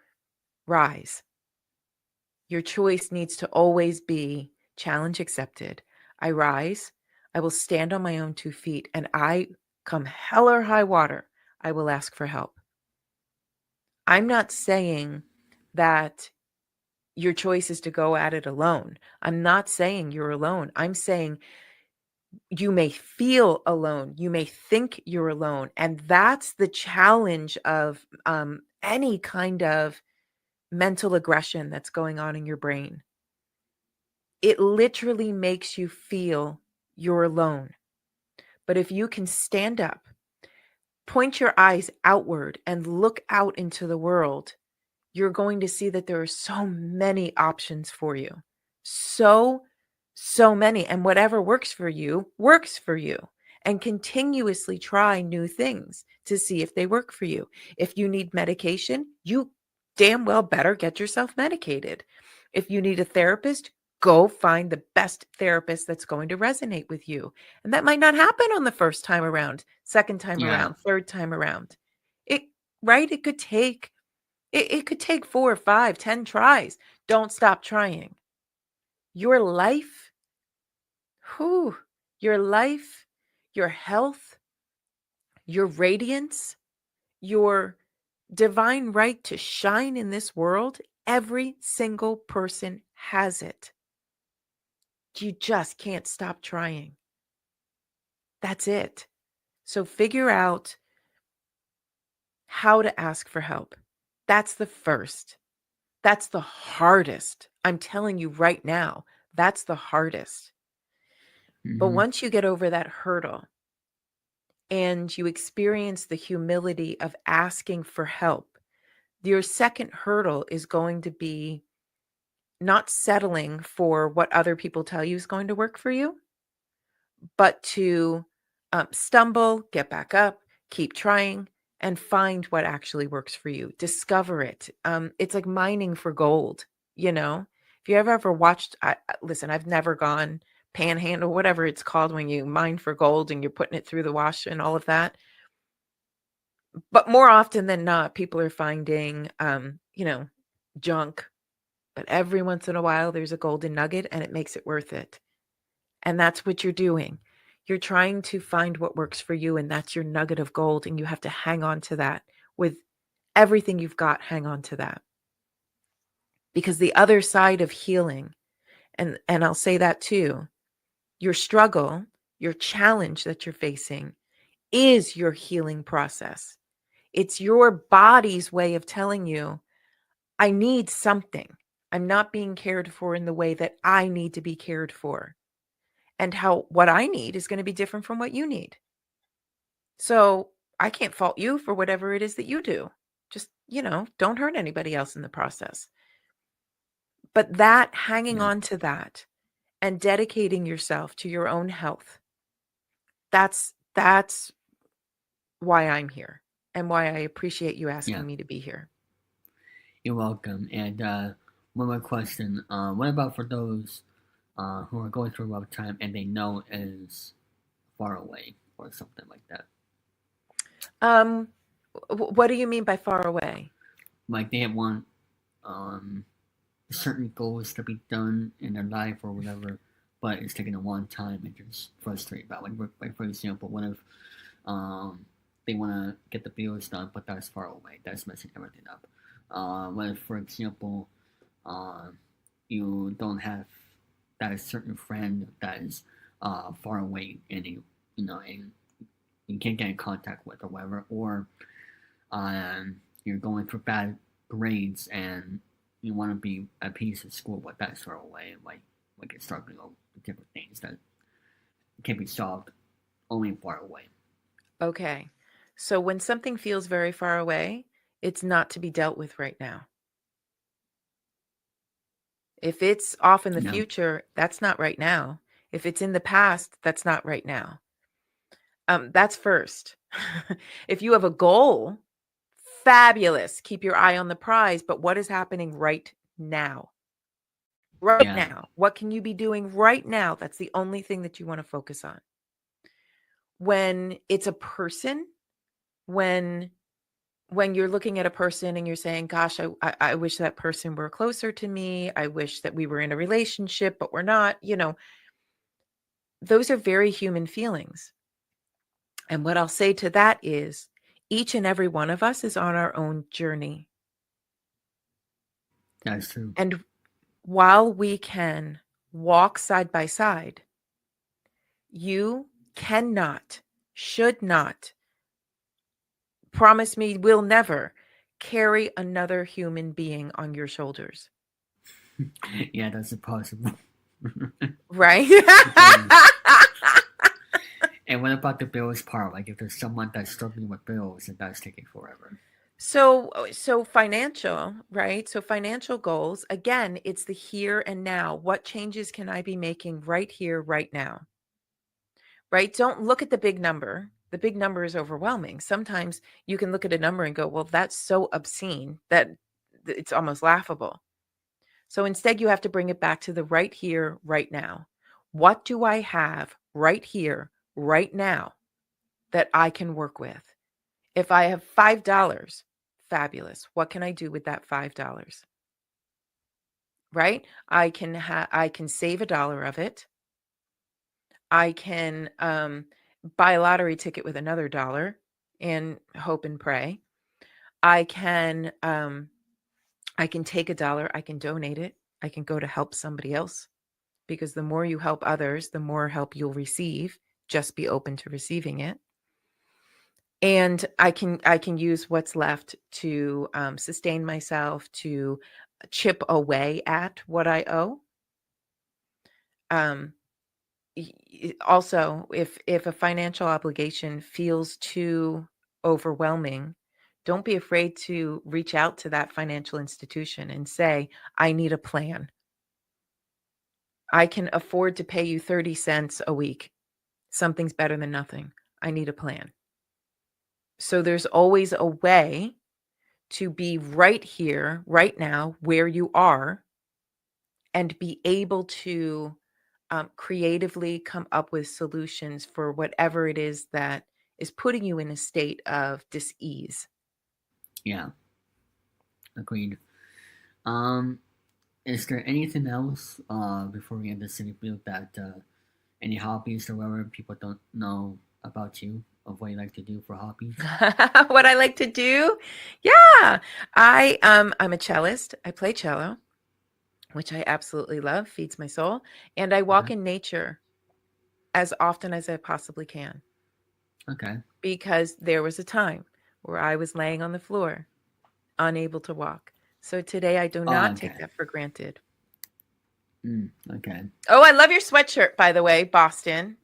rise. Your choice needs to always be challenge accepted. I rise. I will stand on my own 2 feet, and I come hell or high water, I will ask for help. I'm not saying that your choice is to go at it alone. I'm not saying you're alone. I'm saying you may feel alone. You may think you're alone. And that's the challenge of any kind of mental aggression that's going on in your brain. It literally makes you feel you're alone. But if you can stand up, point your eyes outward, and look out into the world, you're going to see that there are so many options for you. So many. And whatever works for you, works for you. And continuously try new things to see if they work for you. If you need medication, you damn well better get yourself medicated. If you need a therapist, go find the best therapist that's going to resonate with you. And that might not happen on the first time around, second time Yeah. around, third time around. It could take 4, 5, 10 tries. Don't stop trying. Your life, your health, your radiance, your divine right to shine in this world, every single person has it. You just can't stop trying. That's it. So figure out how to ask for help. That's the first. That's the hardest. I'm telling you right now, that's the hardest. But Mhm. once you get over that hurdle and you experience the humility of asking for help, your second hurdle is going to be not settling for what other people tell you is going to work for you, but to stumble, get back up, keep trying, and find what actually works for you. Discover it. It's like mining for gold, you know? If you ever watched, listen, I've never gone panhandle, whatever it's called when you mine for gold and you're putting it through the wash and all of that. But more often than not, people are finding, junk. But every once in a while, there's a golden nugget and it makes it worth it. And that's what you're doing. You're trying to find what works for you, and that's your nugget of gold. And you have to hang on to that with everything you've got. Hang on to that. Because the other side of healing, and I'll say that too, your struggle, your challenge that you're facing is your healing process. It's your body's way of telling you, I need something. I'm not being cared for in the way that I need to be cared for. And what I need is going to be different from what you need. So I can't fault you for whatever it is that you do. Just, don't hurt anybody else in the process. But that hanging Yeah. on to that and dedicating yourself to your own health, that's why I'm here and why I appreciate you asking Yeah. me to be here. You're welcome. And one more question. What about for those who are going through a rough time and they know it is far away or something like that? What do you mean by far away? Like they want certain goals to be done in their life or whatever, but it's taking a long time and just frustrated about. Like for example, what if they want to get the bills done, but that's far away. That's messing everything up. What if, for example, you don't have that certain friend that is far away and and you can't get in contact with or whatever, or you're going for bad grades and you want to be at peace at school, but that's far away, like you're struggling over different things that can be solved only far away. Okay. So when something feels very far away, it's not to be dealt with right now. If it's off in the Yeah. future, that's not right now. If it's in the past, that's not right now. That's first. If you have a goal, fabulous. Keep your eye on the prize. But what is happening right now? Right Yeah. now. What can you be doing right now? That's the only thing that you want to focus on. When it's a person, when you're looking at a person and you're saying, gosh, I wish that person were closer to me. I wish that we were in a relationship, but we're not, those are very human feelings. And what I'll say to that is each and every one of us is on our own journey. That's true. And while we can walk side by side, you cannot, should not, promise me will never carry another human being on your shoulders. Yeah, that's impossible. right? And what about the bills part? Like if there's someone that's struggling with bills and that's taking forever. So financial, right? So financial goals, again, it's the here and now. What changes can I be making right here, right now? Right? Don't look at the big number. The big number is overwhelming. Sometimes you can look at a number and go, well, that's so obscene that it's almost laughable. So instead, you have to bring it back to the right here, right now. What do I have right here, right now that I can work with? If I have $5, fabulous. What can I do with that $5? Right? I can save $1 of it. I can buy a lottery ticket with another $1 and hope and pray. I can take $1, I can donate it. I can go to help somebody else, because the more you help others, the more help you'll receive. Just be open to receiving it. And I can use what's left to sustain myself, to chip away at what I owe. Also, if a financial obligation feels too overwhelming, don't be afraid to reach out to that financial institution and say, I need a plan. I can afford to pay you 30 cents a week. Something's better than nothing. I need a plan. So there's always a way to be right here, right now, where you are, and be able to creatively come up with solutions for whatever it is that is putting you in a state of dis-ease. Yeah. Agreed. Is there anything else before we end this interview that any hobbies or whatever people don't know about you, of what you like to do for hobbies? What I like to do? Yeah. I'm a cellist. I play cello, which I absolutely love, feeds my soul. And I walk in nature as often as I possibly can. Okay. Because there was a time where I was laying on the floor, unable to walk. So today I do not take that for granted. Okay. Oh, I love your sweatshirt, by the way, Boston.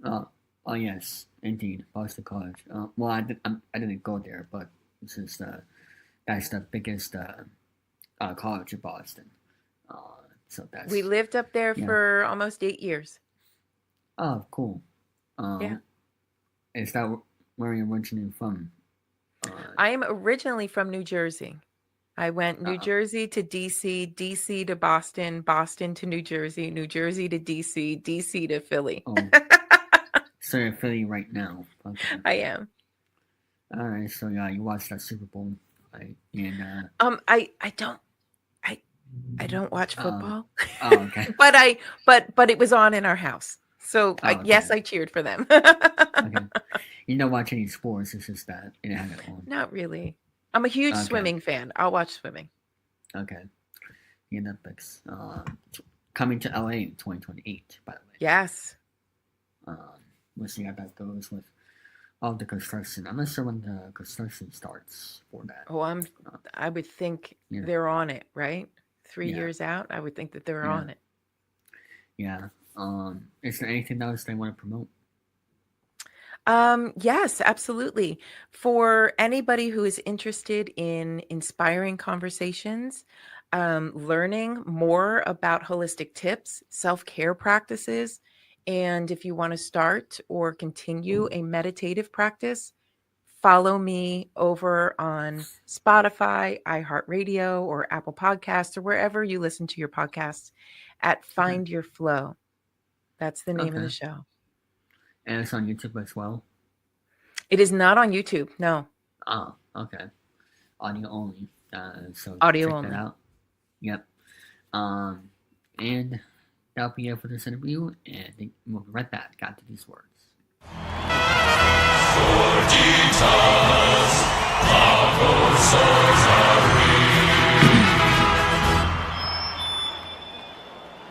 Oh yes, indeed, Boston College. Well, I didn't go there, but this is that's the biggest college in Boston. So that's. We lived up there for almost 8 years. Oh, cool. Yeah. Is that where you're originally from? I am originally from New Jersey. I went New Jersey to DC, DC to Boston, Boston to New Jersey, New Jersey to DC, DC to Philly. Oh. So you're in Philly right now. Okay. I am. All right. So yeah, you watched that Super Bowl, right? And I don't watch football. Oh, okay. but it was on in our house. So yes, I cheered for them. Okay. You don't watch any sports. It's just that you have it on. Not really. I'm a huge swimming fan. I'll watch swimming. Okay. The Olympics coming to LA in 2028. By the way. Yes. We'll see how that goes with all the construction. I'm not sure when the construction starts for that. Oh, I would think they're on it, right? 3 years out, I would think that they're on it. Yeah. Is there anything else they want to promote? Yes, absolutely. For anybody who is interested in inspiring conversations, learning more about holistic tips, self-care practices, and if you want to start or continue a meditative practice, follow me over on Spotify, iHeartRadio, or Apple Podcasts, or wherever you listen to your podcasts at Find Your Flow. That's the name of the show. And it's on YouTube as well? It is not on YouTube, no. Oh, okay. Audio only. So audio check only. that out. Yep. And that'll be it for this interview. And we'll be right back after these words.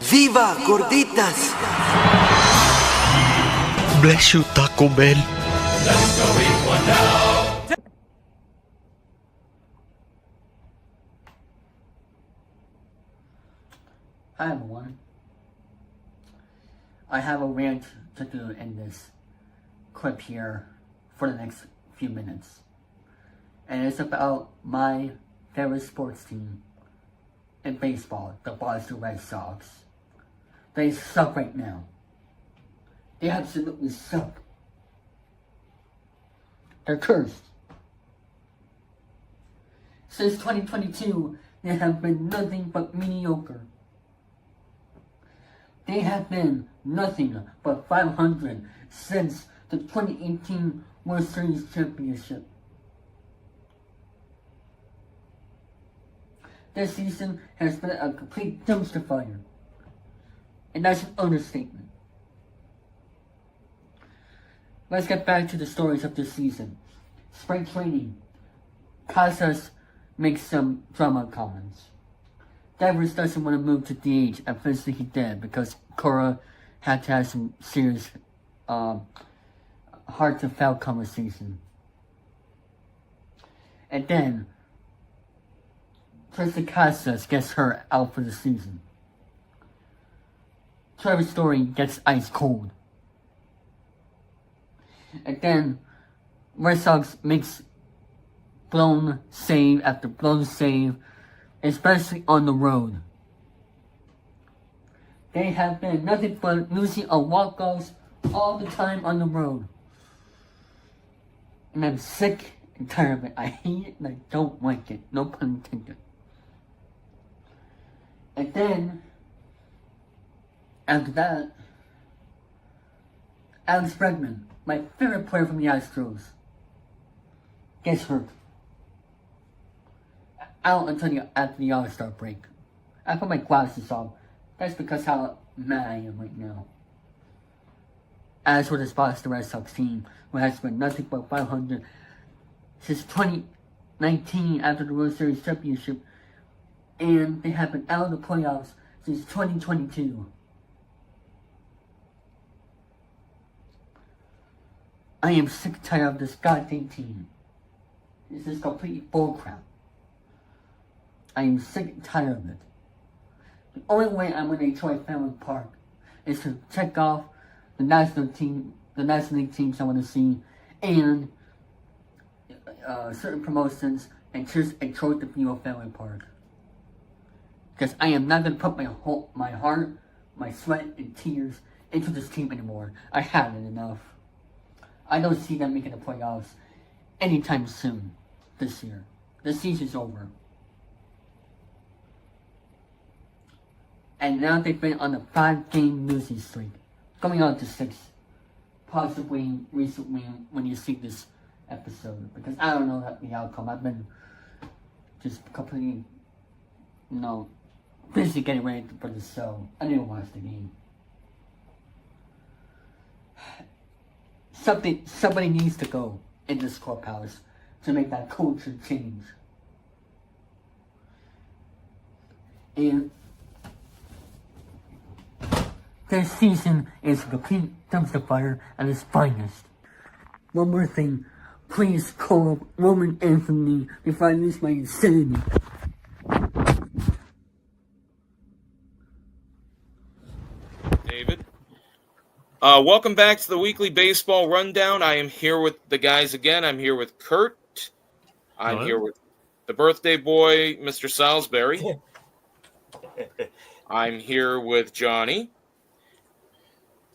Viva Gorditas! Bless you, Taco Bell. Let's go eat one now. Hi everyone. I have a rant to do in this clip here for the next few minutes. And it's about my favorite sports team in baseball, the Boston Red Sox. They suck right now. They absolutely suck. They're cursed. Since 2022, they have been nothing but mediocre. They have been nothing but 500 since the 2018 World Series championship. This season has been a complete dumpster fire. And that's an understatement. Let's get back to the stories of this season. Spring training. Casas makes some drama comments. Devers doesn't want to move to DH. Eventually he did because Cora had to have some serious hard to foul conversation. And then Tristan Casas gets hurt out for the season. Trevor Story gets ice cold. And then Red Sox makes blown save after blown save, especially on the road. They have been nothing but losing on walk-offs all the time on the road. And I'm sick and tired of it. I hate it and I don't like it. No pun intended. And then, after that, Alex Bregman, my favorite player from the Astros, gets hurt. Out until after the All-Star break. I put my glasses on. That's because how mad I am right now. As for this Boston Red Sox team, who has been nothing but 500 since 2019 after the World Series championship, and they have been out of the playoffs since 2022. I am sick and tired of this goddamn team. This is completely bullcrap. I am sick and tired of it. The only way I'm going to enjoy Fenway Park is to check off the national league teams I want to see, and certain promotions, and just enjoy the view of Fenway Park. Because I am not going to put my heart, my sweat, and tears into this team anymore. I had it enough. I don't see them making the playoffs anytime soon this year. The season's over. And now they've been on a 5-game losing streak, going on to 6, possibly recently when you see this episode, because I don't know the outcome. I've been just completely, busy getting ready for the show. I didn't watch the game. Somebody needs to go in this clubhouse to make that culture change. And this season is a complete dumpster fire at its finest. One more thing. Please call up Roman Anthony before I lose my insanity. David. Welcome back to the weekly baseball rundown. I am here with the guys again. I'm here with Kurt. I'm here with the birthday boy, Mr. Salisbury. I'm here with Johnny.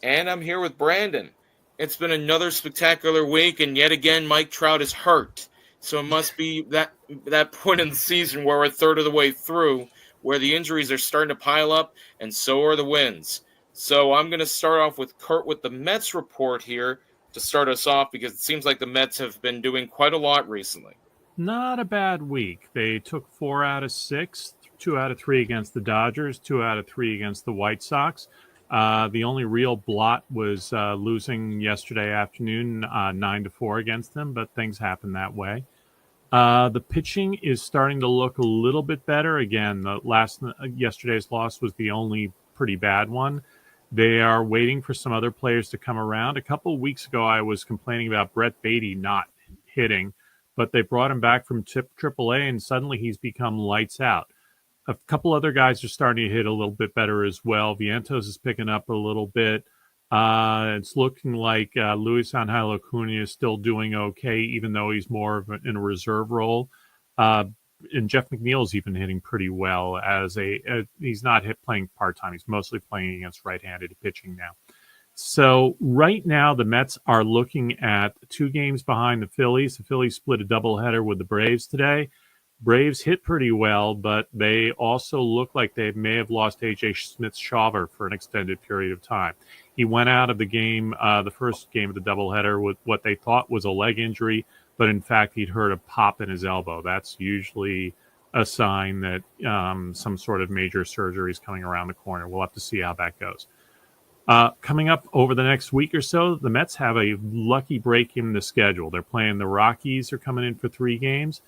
And I'm here with Brandon. It's been another spectacular week, and yet again, Mike Trout is hurt. So it must be that point in the season where we're a third of the way through, where the injuries are starting to pile up, and so are the wins. So I'm going to start off with Kurt with the Mets report here to start us off, because it seems like the Mets have been doing quite a lot recently. Not a bad week. They took 4 out of 6, 2 out of 3 against the Dodgers, 2 out of 3 against the White Sox. The only real blot was losing yesterday afternoon 9-4 against them, but things happen that way. The pitching is starting to look a little bit better. Again, yesterday's loss was the only pretty bad one. They are waiting for some other players to come around. A couple of weeks ago, I was complaining about Brett Beatty not hitting, but they brought him back from AAA, and suddenly he's become lights out. A couple other guys are starting to hit a little bit better as well. Vientos is picking up a little bit. It's looking like Luis Angel Acuna is still doing okay, even though he's more in a reserve role. And Jeff McNeil's even hitting pretty well he's not playing part-time. He's mostly playing against right-handed pitching now. So right now the Mets are looking at 2 games behind the Phillies. The Phillies split a doubleheader with the Braves today. Braves hit pretty well, but they also look like they may have lost A.J. Smith-Shawver for an extended period of time. He went out of the game, the first game of the doubleheader, with what they thought was a leg injury, but in fact he'd heard a pop in his elbow. That's usually a sign that some sort of major surgery is coming around the corner. We'll have to see how that goes. Coming up over the next week or so, the Mets have a lucky break in the schedule. They're playing the Rockies, are coming in for 3 games.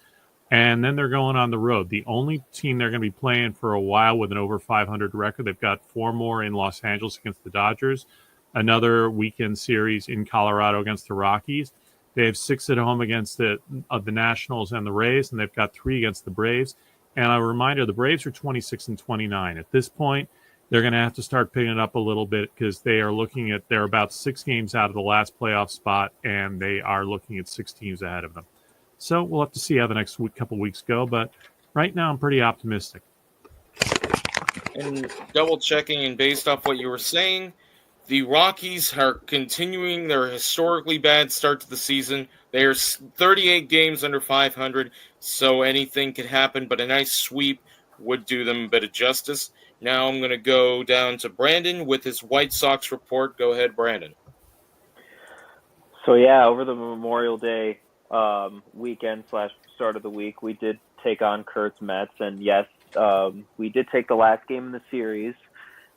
And then they're going on the road. The only team they're going to be playing for a while with an over 500 record. They've got 4 more in Los Angeles against the Dodgers, another weekend series in Colorado against the Rockies. They have 6 at home against the Nationals and the Rays, and they've got 3 against the Braves. And a reminder, the Braves are 26-29. At this point, they're going to have to start picking it up a little bit because they're about 6 games out of the last playoff spot, and they are looking at 6 teams ahead of them. So we'll have to see how the next couple weeks go, but right now I'm pretty optimistic. And double checking, and based off what you were saying, the Rockies are continuing their historically bad start to the season. They are 38 games under 500, so anything could happen, but a nice sweep would do them a bit of justice. Now I'm going to go down to Brandon with his White Sox report. Go ahead, Brandon. So, yeah, over the Memorial Day weekend / start of the week, we did take on Kurt's Mets, and yes, we did take the last game in the series,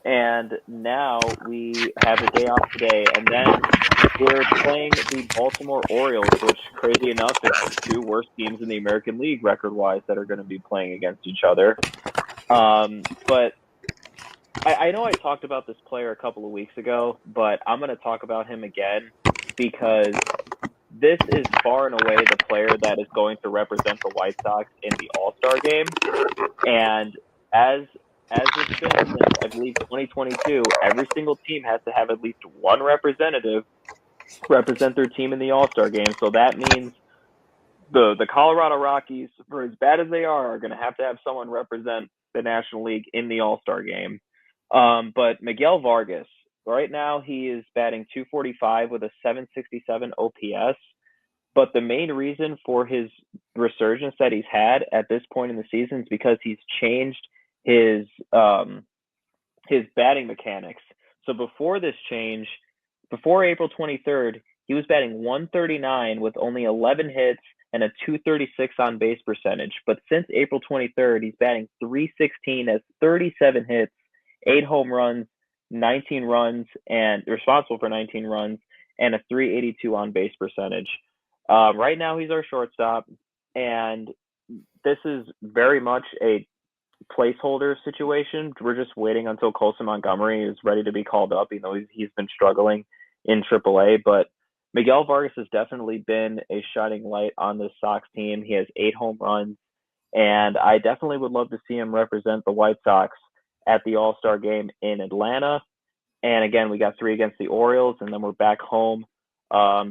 and now we have a day off today, and then we're playing the Baltimore Orioles, which, crazy enough, is the 2 worst teams in the American League record-wise that are going to be playing against each other. But I know I talked about this player a couple of weeks ago, but I'm going to talk about him again because this is far and away the player that is going to represent the White Sox in the All-Star game. And as it's been since, I believe, 2022, every single team has to have at least one representative represent their team in the All-Star game. So that means the Colorado Rockies, for as bad as they are going to have someone represent the National League in the All-Star game. But Miguel Vargas, right now he is batting .245 with a .767 OPS. But the main reason for his resurgence that he's had at this point in the season is because he's changed his batting mechanics. So before this change, before April 23rd, he was batting .139 with only 11 hits and a .236 on base percentage. But since April 23rd, he's batting .316 as 37 hits, 8 home runs, 19 runs, and responsible for 19 runs, and a .382 on base percentage. Right now, he's our shortstop, and this is very much a placeholder situation. We're just waiting until Colson Montgomery is ready to be called up, even though he's been struggling in AAA. But Miguel Vargas has definitely been a shining light on this Sox team. He has 8 home runs, and I definitely would love to see him represent the White Sox at the All-Star game in Atlanta. And again, we got 3 against the Orioles, and then we're back home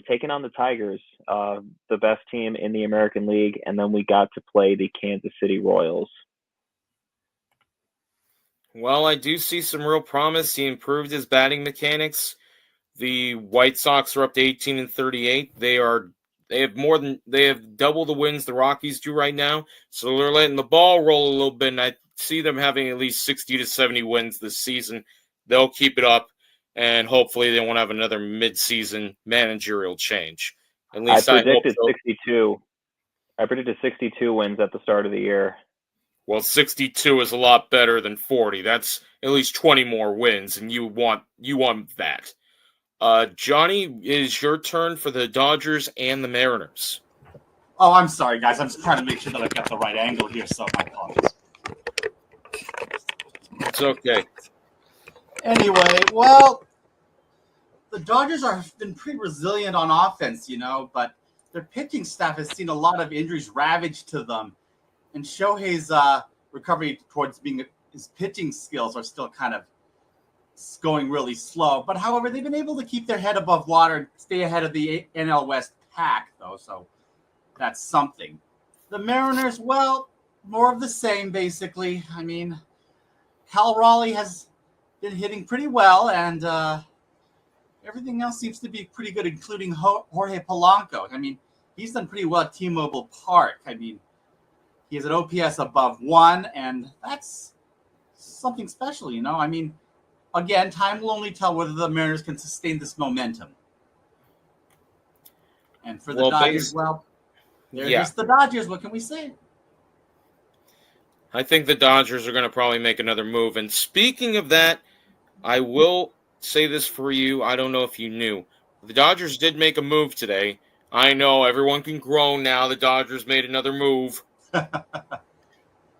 taking on the Tigers, the best team in the American League, and then we got to play the Kansas City Royals. Well, I do see some real promise. He improved his batting mechanics. The White Sox are up to 18-38. They have double the wins the Rockies do right now. So they're letting the ball roll a little bit, and I see them having at least 60 to 70 wins this season. They'll keep it up, and hopefully they won't have another mid-season managerial change. At least I predicted 62. I predicted 62 wins at the start of the year. Well, 62 is a lot better than 40. That's at least 20 more wins, and you want that. Johnny, it is your turn for the Dodgers and the Mariners. Oh, I'm sorry, guys. I'm just trying to make sure that I've got the right angle here, so my apologies. It's okay. Anyway, well, the Dodgers have been pretty resilient on offense, but their pitching staff has seen a lot of injuries ravaged to them. And Shohei's recovery towards being his pitching skills are still kind of it's going really slow. But however, they've been able to keep their head above water and stay ahead of the NL West pack, though. So that's something. The Mariners, well, more of the same, basically. I mean, Cal Raleigh has been hitting pretty well, and everything else seems to be pretty good, including Jorge Polanco. I mean, he's done pretty well at T-Mobile Park. I mean, he has an OPS above 1, and that's something special, you know? I mean, again, time will only tell whether the Mariners can sustain this momentum. And for the Dodgers, well, they're just the Dodgers. What can we say? I think the Dodgers are going to probably make another move. And speaking of that, I will say this for you. I don't know if you knew. The Dodgers did make a move today. I know everyone can groan now. The Dodgers made another move.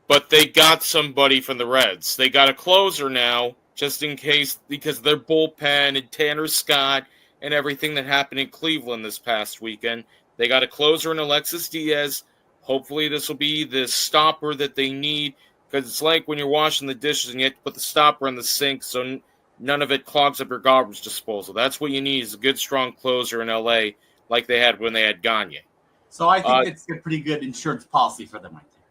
But they got somebody from the Reds. They got a closer now, just in case, because of their bullpen and Tanner Scott and everything that happened in Cleveland this past weekend. They got a closer in Alexis Diaz. Hopefully this will be the stopper that they need, because it's like when you're washing the dishes and you have to put the stopper in the sink so none of it clogs up your garbage disposal. That's what you need, is a good, strong closer in L.A. like they had when they had Gagne. So I think it's a pretty good insurance policy for them right there.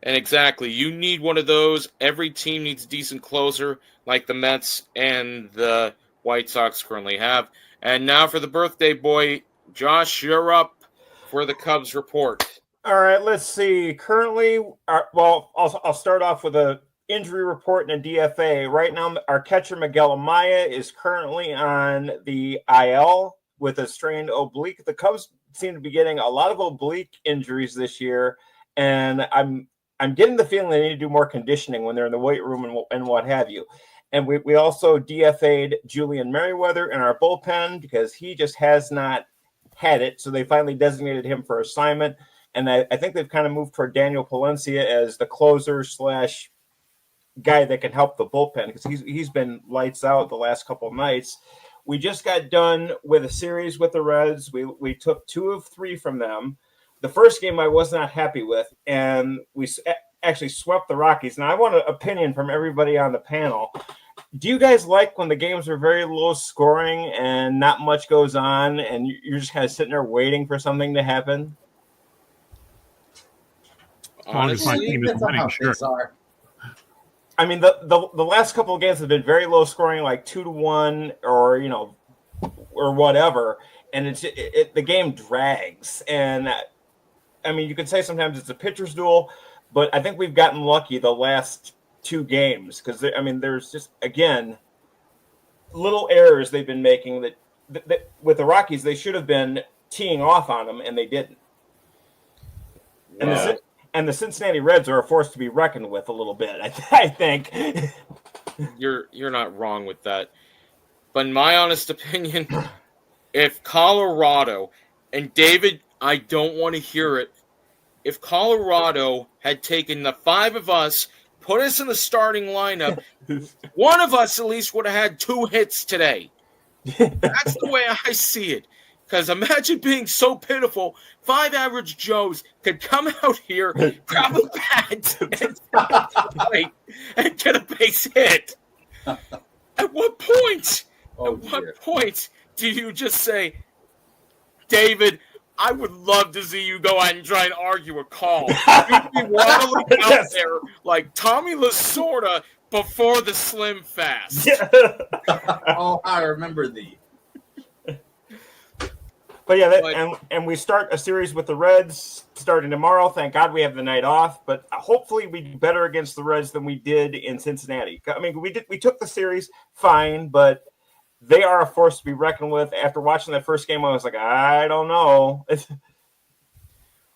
And exactly, you need one of those. Every team needs a decent closer like the Mets and the White Sox currently have. And now for the birthday boy, Josh, you're up for the Cubs report. All right, let's see. Currently, I'll start off with a injury report and a DFA. Right now, our catcher Miguel Amaya is currently on the IL with a strained oblique. The Cubs seem to be getting a lot of oblique injuries this year, and I'm getting the feeling they need to do more conditioning when they're in the weight room and what have you. And we also DFA'd Julian Merriweather in our bullpen because he just has not had it, so they finally designated him for assignment. And I think they've kind of moved toward Daniel Palencia as the closer / guy that can help the bullpen, because he's been lights out the last couple of nights. We just got done with a series with the Reds. We took 2 of 3 from them. The first game I was not happy with, and we actually swept the Rockies. Now I want an opinion from everybody on the panel. Do you guys like when the games are very low scoring and not much goes on, and you're just kind of sitting there waiting for something to happen? Honestly, sure. I mean, the last couple of games have been very low scoring, like 2-1 or whatever, and the game drags. And I mean, you could say sometimes it's a pitcher's duel, but I think we've gotten lucky the last 2 games because there's just, again, little errors they've been making that with the Rockies they should have been teeing off on them, and they didn't. Yeah. And the Cincinnati Reds are a force to be reckoned with a little bit, I think. You're not wrong with that. But in my honest opinion, if Colorado, and David, I don't want to hear it, if Colorado had taken the 5 of us, put us in the starting lineup, one of us at least would have had 2 hits today. That's the way I see it. Because imagine being so pitiful, 5 average Joes could come out here, grab a bat, and get a base hit. At what point? Point do you just say, David, I would love to see you go out and try and argue a call. You'd be waddling out there like Tommy Lasorda before the Slim Fast. Oh, I remember thee. But yeah, and we start a series with the Reds starting tomorrow. Thank God we have the night off. But hopefully we do better against the Reds than we did in Cincinnati. I mean, we took the series fine, but they are a force to be reckoned with. After watching that first game, I was like, I don't know.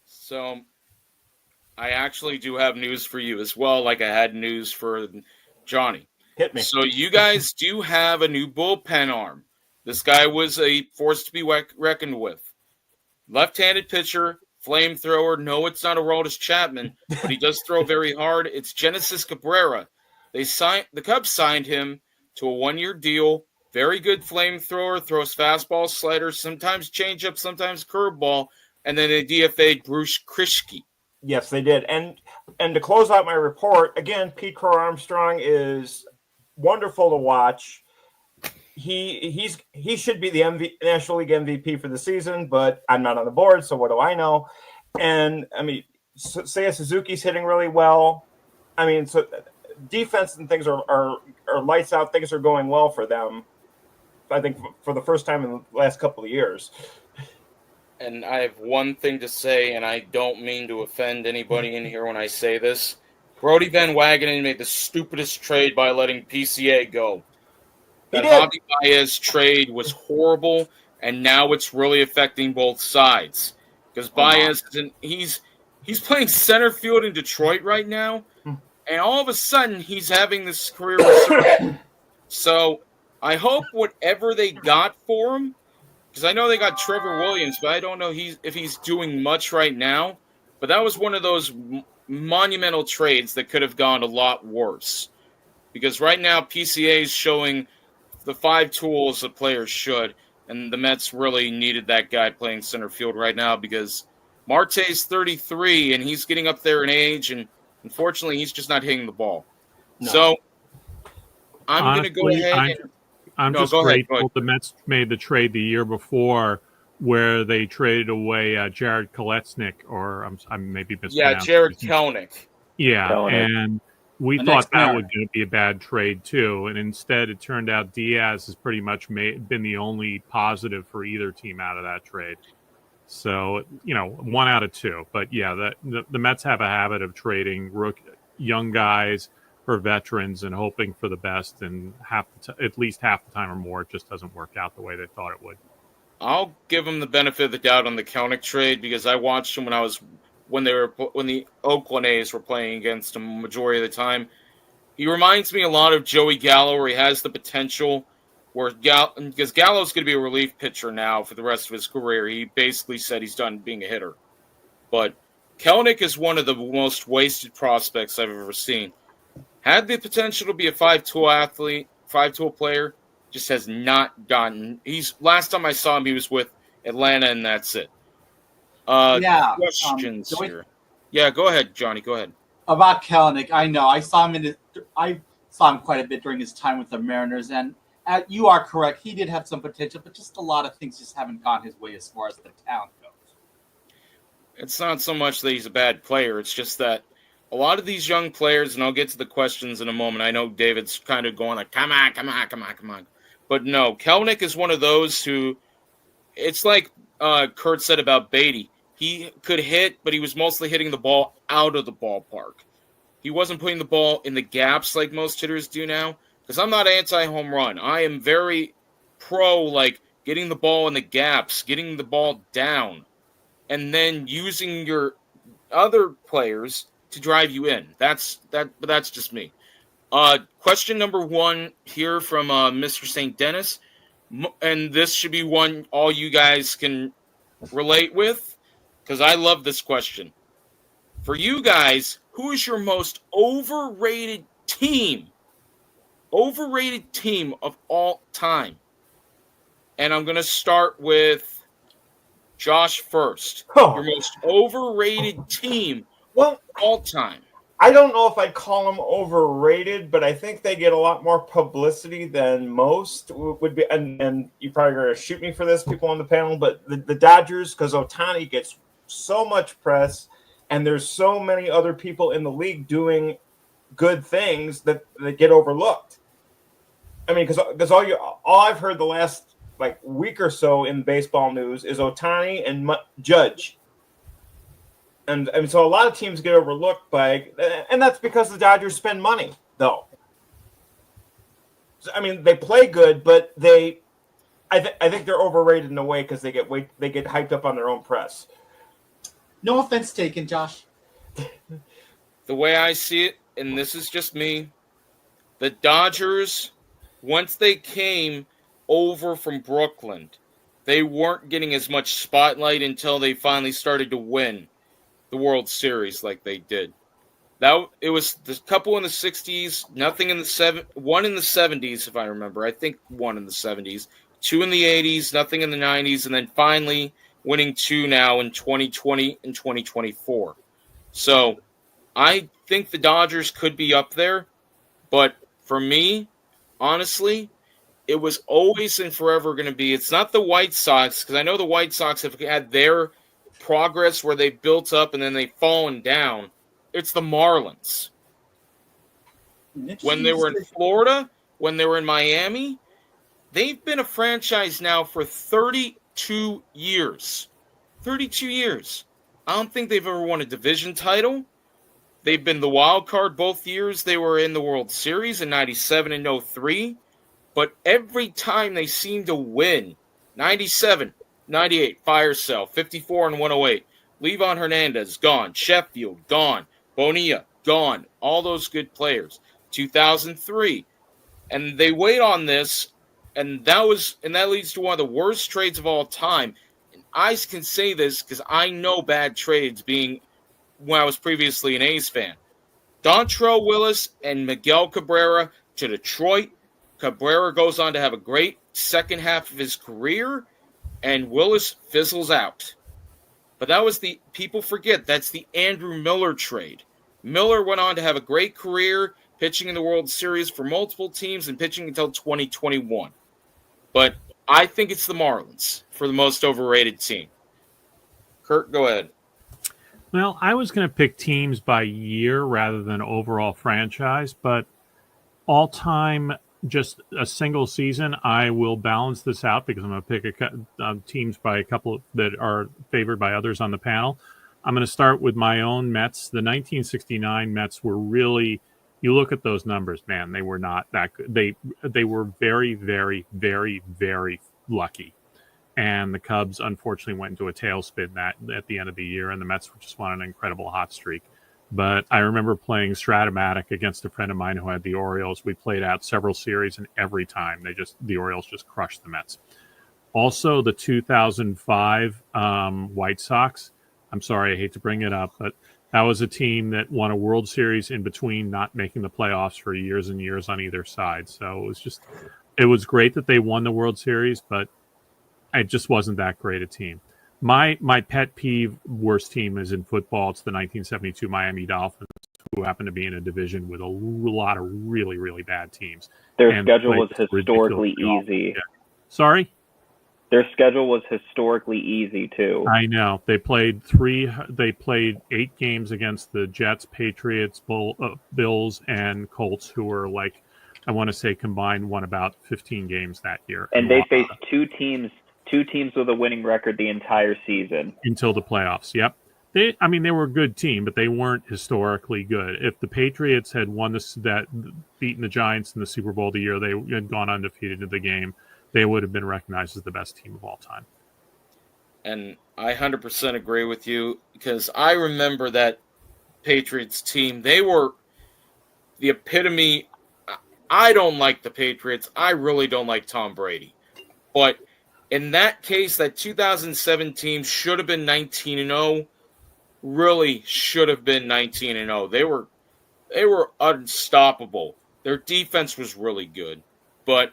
So I actually do have news for you as well, like I had news for Johnny. Hit me. So you guys do have a new bullpen arm. This guy was a force to be reckoned with. Left-handed pitcher, flamethrower. No, it's not Aroldis Chapman, but he does throw very hard. It's Genesis Cabrera. The Cubs signed him to a 1-year deal. Very good flamethrower, throws fastball, sliders, sometimes changeup, sometimes curveball, and then they DFA'd Bruce Krischke. Yes, they did. And to close out my report, again, Pete Crow Armstrong is wonderful to watch. he should be the National League MVP for the season, but I'm not on the board, so what do I know? And I mean, Seiya Suzuki's hitting really well. I mean, so defense and things are lights out. Things are going well for them. I think for the first time in the last couple of years. And I have one thing to say, and I don't mean to offend anybody in here when I say this. Brodie Van Wagenen made the stupidest trade by letting PCA go. That Javi Baez trade was horrible, and now it's really affecting both sides. Because Baez he's playing center field in Detroit right now, and all of a sudden he's having this career resurgence. So I hope whatever they got for him, because I know they got Trevor Williams, but I don't know if he's doing much right now. But that was one of those monumental trades that could have gone a lot worse. Because right now PCA is showing the 5 tools that players should, and the Mets really needed that guy playing center field right now because Marte's 33 and he's getting up there in age, and unfortunately he's just not hitting the ball. No. So I'm going to go ahead I'm just grateful the Mets made the trade the year before where they traded away Jared Kolesnik, or I'm maybe mispronouncing. Yeah, Jared Kelenic. Yeah, and we thought that was going to be a bad trade too, and instead it turned out Diaz has pretty much been the only positive for either team out of that trade. So 1 out of 2. But yeah, the Mets have a habit of trading young guys for veterans and hoping for the best, and at least half the time or more, it just doesn't work out the way they thought it would. I'll give them the benefit of the doubt on the Kelenic trade because I watched them when the Oakland A's were playing against him majority of the time. He reminds me a lot of Joey Gallo, where he has the potential because Gallo's going to be a relief pitcher now for the rest of his career. He basically said he's done being a hitter. But Kelenic is one of the most wasted prospects I've ever seen. Had the potential to be a 5-tool athlete, 5-tool player, just has not gotten. Last time I saw him, he was with Atlanta, and that's it. Questions here. Yeah, go ahead, Johnny. Go ahead. About Kelenic, I know I saw him quite a bit during his time with the Mariners, and you are correct. He did have some potential, but just a lot of things just haven't gone his way as far as the talent goes. It's not so much that he's a bad player. It's just that a lot of these young players, and I'll get to the questions in a moment. I know David's kind of going like, come on. But no, Kelenic is one of those who, it's like Kurt said about Beatty. He could hit, but he was mostly hitting the ball out of the ballpark. He wasn't putting the ball in the gaps like most hitters do now. Because I'm not anti-home run. I am very pro, getting the ball in the gaps, getting the ball down, and then using your other players to drive you in. But that's just me. Question number 1 here from Mr. St. Dennis, and this should be one all you guys can relate with, because I love this question. For you guys, who is your most overrated team? Overrated team of all time. And I'm going to start with Josh first. Your most overrated team of all time. I don't know if I'd call them overrated, but I think they get a lot more publicity than most would be. And you probably are going to shoot me for this, people on the panel, but the Dodgers, because Ohtani gets so much press, and there's so many other people in the league doing good things that get overlooked. I mean, because all I've heard the last week or so in baseball news is Ohtani and Judge, and so a lot of teams get overlooked and that's because the Dodgers spend money, though. I mean, they play good, but I think they're overrated in a way because they get hyped up on their own press. No offense taken, Josh. The way I see it, and this is just me, the Dodgers, once they came over from Brooklyn, they weren't getting as much spotlight until they finally started to win the World Series like they did. It was the couple in the 60s, one in the 70s, if I remember. I think one in the 70s, 2 in the 80s, nothing in the 90s, and then finally winning 2 now in 2020 and 2024. So I think the Dodgers could be up there, but for me, honestly, it was always and forever going to be. It's not the White Sox, because I know the White Sox have had their progress where they built up and then they've fallen down. It's the Marlins. When they were in Florida, when they were in Miami, they've been a franchise now for 32 years. 32 years. I don't think they've ever won a division title. They've been the wild card both years. They were in the World Series in 97 and 03. But every time they seem to win, 97, 98, fire sale, 54 and 108. Levon Hernandez, gone. Sheffield, gone. Bonilla, gone. All those good players. 2003. And they wait on this, and that leads to one of the worst trades of all time. And I can say this because I know bad trades, being when I was previously an A's fan. Dontrelle Willis and Miguel Cabrera to Detroit. Cabrera goes on to have a great second half of his career, and Willis fizzles out. But that was people forget, that's the Andrew Miller trade. Miller went on to have a great career, pitching in the World Series for multiple teams and pitching until 2021. But I think it's the Marlins for the most overrated team. Kurt, go ahead. Well, I was going to pick teams by year rather than overall franchise, but all-time, just a single season, I will balance this out because I'm going to pick teams by a couple that are favored by others on the panel. I'm going to start with my own Mets. The 1969 Mets were really, you look at those numbers, man, they were not that good. They were very, very, very, very lucky. And the Cubs, unfortunately, went into a tailspin at the end of the year, and the Mets just won an incredible hot streak. But I remember playing Stratomatic against a friend of mine who had the Orioles. We played out several series, and every time the Orioles just crushed the Mets. Also, the 2005 White Sox. I'm sorry, I hate to bring it up, but that was a team that won a World Series in between not making the playoffs for years and years on either side. So it was great that they won the World Series, but it just wasn't that great a team. My pet peeve worst team is in football. It's the 1972 Miami Dolphins, who happen to be in a division with a lot of really, really bad teams. Their schedule was historically easy. Yeah. Sorry? Their schedule was historically easy, too. I know. They played 8 games against the Jets, Patriots, Bills, and Colts, who were I want to say combined won about 15 games that year. And they faced two teams with a winning record the entire season. Until the playoffs, yep. They were a good team, but they weren't historically good. If the Patriots had beaten the Giants in the Super Bowl the year they had gone undefeated in the game, they would have been recognized as the best team of all time. And I 100% agree with you, because I remember that Patriots team. They were the epitome. I don't like the Patriots. I really don't like Tom Brady. But in that case, that 2007 team should have been 19-0. Really should have been 19-0. They were unstoppable. Their defense was really good. But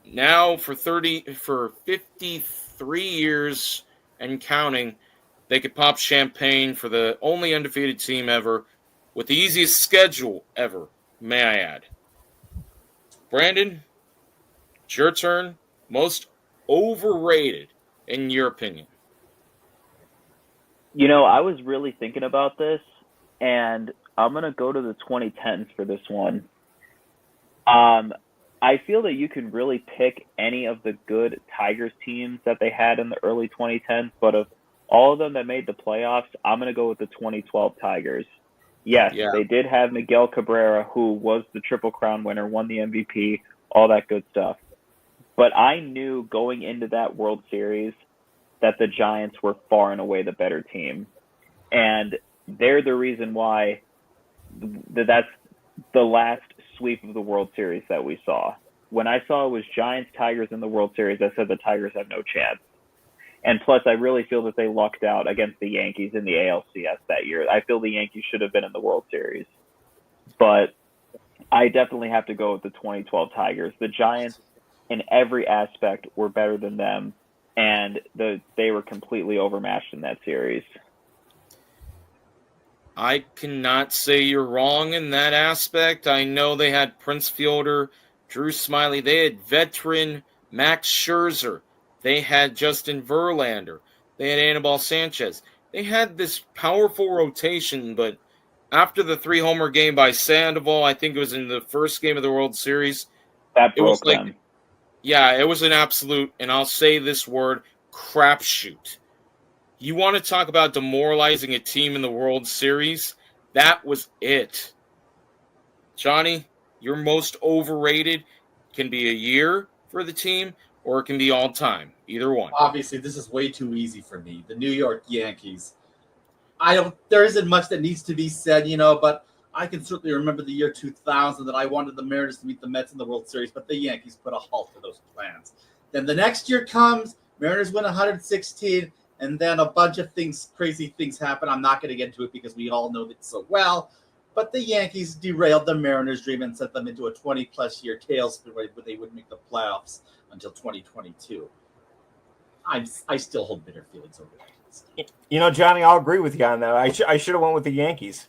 now for 53 years and counting, they could pop champagne for the only undefeated team ever with the easiest schedule ever, may I add. Brandon, it's your turn. Most overrated, in your opinion. I was really thinking about this, and I'm going to go to the 2010s for this one. I feel that you can really pick any of the good Tigers teams that they had in the early 2010s, but of all of them that made the playoffs, I'm going to go with the 2012 Tigers. Yes, They did have Miguel Cabrera, who was the Triple Crown winner, won the MVP, all that good stuff. But I knew going into that World Series that the Giants were far and away the better team. And they're the reason why that's the last sweep of the World Series that we saw. When I saw it was Giants-Tigers in the World Series, I said the Tigers have no chance. And plus, I really feel that they lucked out against the Yankees in the ALCS that year. I feel the Yankees should have been in the World Series. But I definitely have to go with the 2012 Tigers. The Giants, in every aspect, were better than them, and they were completely overmatched in that series. I cannot say you're wrong in that aspect. I know they had Prince Fielder, Drew Smiley. They had veteran Max Scherzer. They had Justin Verlander. They had Anibal Sanchez. They had this powerful rotation, but after the 3-homer game by Sandoval, I think it was in the first game of the World Series, That it was broke like, them. yeah, it was an absolute, and I'll say this word, crapshoot. You want to talk about demoralizing a team in the World Series? That was it. Johnny, your most overrated can be a year for the team, or it can be all time. Either one. Obviously, this is way too easy for me. The New York Yankees. There isn't much that needs to be said, but I can certainly remember the year 2000 that I wanted the Mariners to meet the Mets in the World Series, but the Yankees put a halt to those plans. Then the next year comes, Mariners win 116, and then a bunch of crazy things happen. I'm not going to get into it because we all know that so well. But the Yankees derailed the Mariners' dream and sent them into a 20-plus year tailspin where they wouldn't make the playoffs until 2022. I still hold bitter feelings over that. Johnny, I'll agree with you on that. I should have went with the Yankees.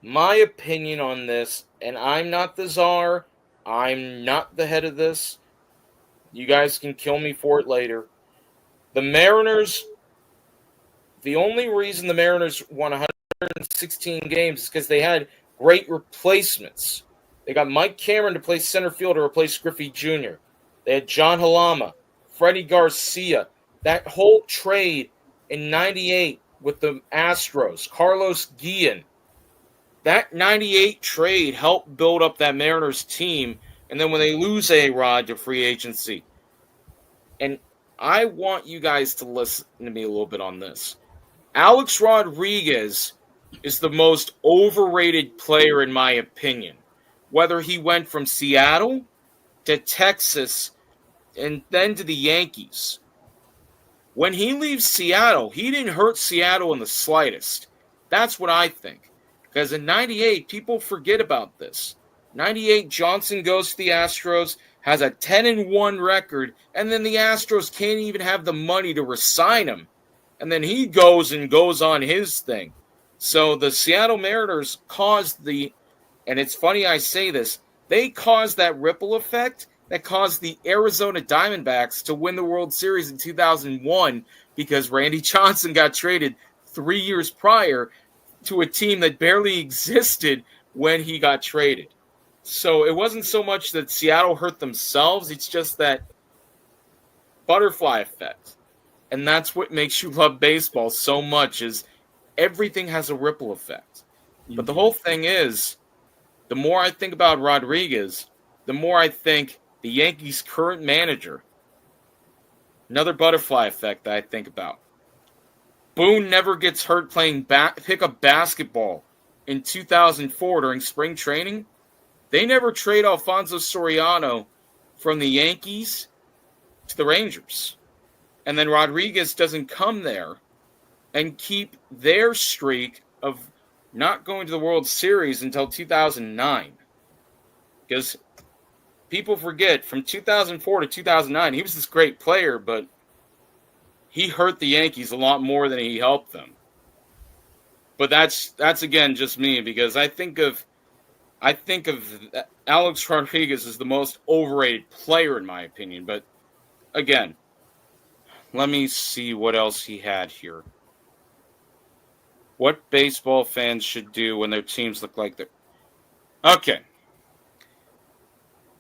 My opinion on this, and I'm not the czar, I'm not the head of this. You guys can kill me for it later. The Mariners, the only reason the Mariners won 116 games is because they had great replacements. They got Mike Cameron to play center field to replace Griffey Jr. They had John Halama, Freddie Garcia. That whole trade in 98 with the Astros, Carlos Guillen. That 98 trade helped build up that Mariners team. And then when they lose A-Rod to free agency. And I want you guys to listen to me a little bit on this. Alex Rodriguez is the most overrated player in my opinion. Whether he went from Seattle to Texas and then to the Yankees. When he leaves Seattle, he didn't hurt Seattle in the slightest. That's what I think. Because in 98, people forget about this. 98, Johnson goes to the Astros, has a 10-1 record, and then the Astros can't even have the money to re-sign him. And then he goes on his thing. So the Seattle Mariners caused and it's funny I say this, they caused that ripple effect that caused the Arizona Diamondbacks to win the World Series in 2001 because Randy Johnson got traded 3 years prior to a team that barely existed when he got traded. So it wasn't so much that Seattle hurt themselves, it's just that butterfly effect. And that's what makes you love baseball so much is everything has a ripple effect. But the whole thing is, the more I think about Rodriguez, the more I think the Yankees' current manager, another butterfly effect that I think about. Boone never gets hurt playing pickup basketball in 2004 during spring training. They never trade Alfonso Soriano from the Yankees to the Rangers. And then Rodriguez doesn't come there and keep their streak of not going to the World Series until 2009. Because people forget, from 2004 to 2009, he was this great player, but he hurt the Yankees a lot more than he helped them. But that's again just me, because I think of Alex Rodriguez as the most overrated player in my opinion. But again, let me see what else he had here. What baseball fans should do when their teams look like they're... Okay.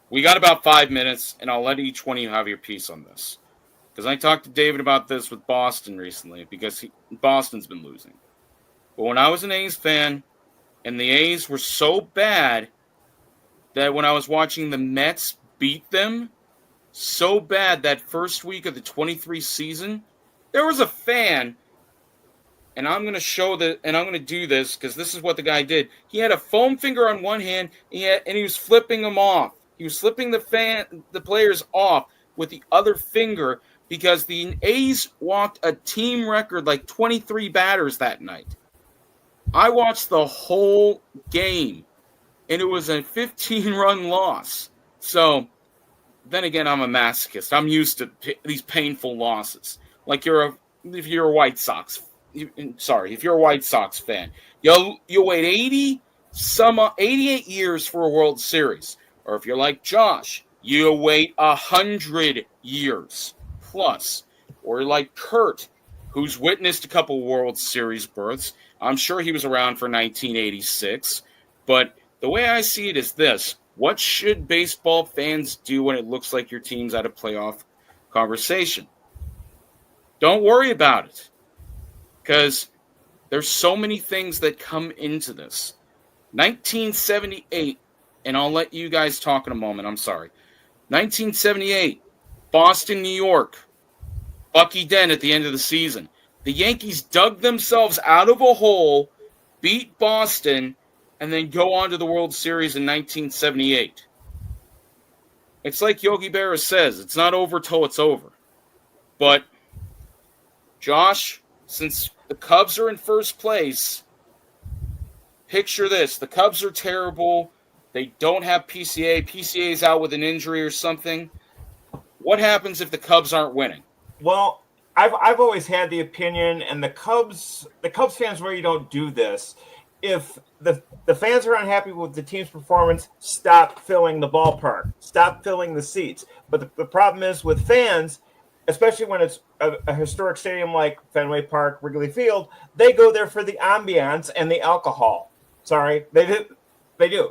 We got about 5 minutes, and I'll let each one of you have your piece on this. Because I talked to David about this with Boston recently, because Boston's been losing. But when I was an A's fan, and the A's were so bad that when I was watching the Mets beat them so bad that first week of the 23 season, there was a fan... And I'm going to show that, and I'm going to do this because this is what the guy did. He had a foam finger on one hand, and he was flipping them off. He was flipping the players off with the other finger because the A's walked a team record like 23 batters that night. I watched the whole game, and it was a 15-run loss. So, then again, I'm a masochist. I'm used to these painful losses. Like if you're a White Sox fan, if you're a White Sox fan, you'll wait 80, some 88 years for a World Series. Or if you're like Josh, you wait 100 years plus. Or like Kurt, who's witnessed a couple World Series berths. I'm sure he was around for 1986. But the way I see it is this. What should baseball fans do when it looks like your team's out of playoff conversation? Don't worry about it. Because there's so many things that come into this. 1978, and I'll let you guys talk in a moment. I'm sorry. 1978, Boston, New York. Bucky Dent at the end of the season. The Yankees dug themselves out of a hole, beat Boston, and then go on to the World Series in 1978. It's like Yogi Berra says, it's not over till it's over. But, Josh, since the Cubs are in first place, picture this. The Cubs are terrible. They don't have PCA. PCA's out with an injury or something. What happens if the Cubs aren't winning? Well, I've always had the opinion, and the Cubs fans really don't do this. If the fans are unhappy with the team's performance, stop filling the ballpark, stop filling the seats. But the problem is with fans, especially when it's a historic stadium like Fenway Park, Wrigley Field, they go there for the ambiance and the alcohol. Sorry, they do.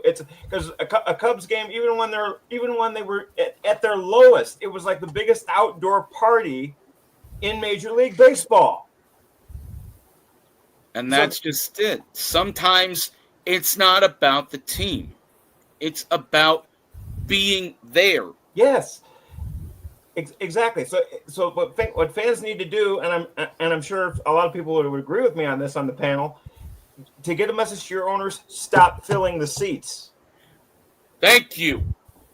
It's because a Cubs game, even when they were at their lowest, it was like the biggest outdoor party in Major League Baseball. And that's just it. Sometimes it's not about the team. It's about being there. Yes, exactly. So what fans need to do, and I'm sure a lot of people would agree with me on this on the panel, to get a message to your owners, stop filling the seats. Thank you.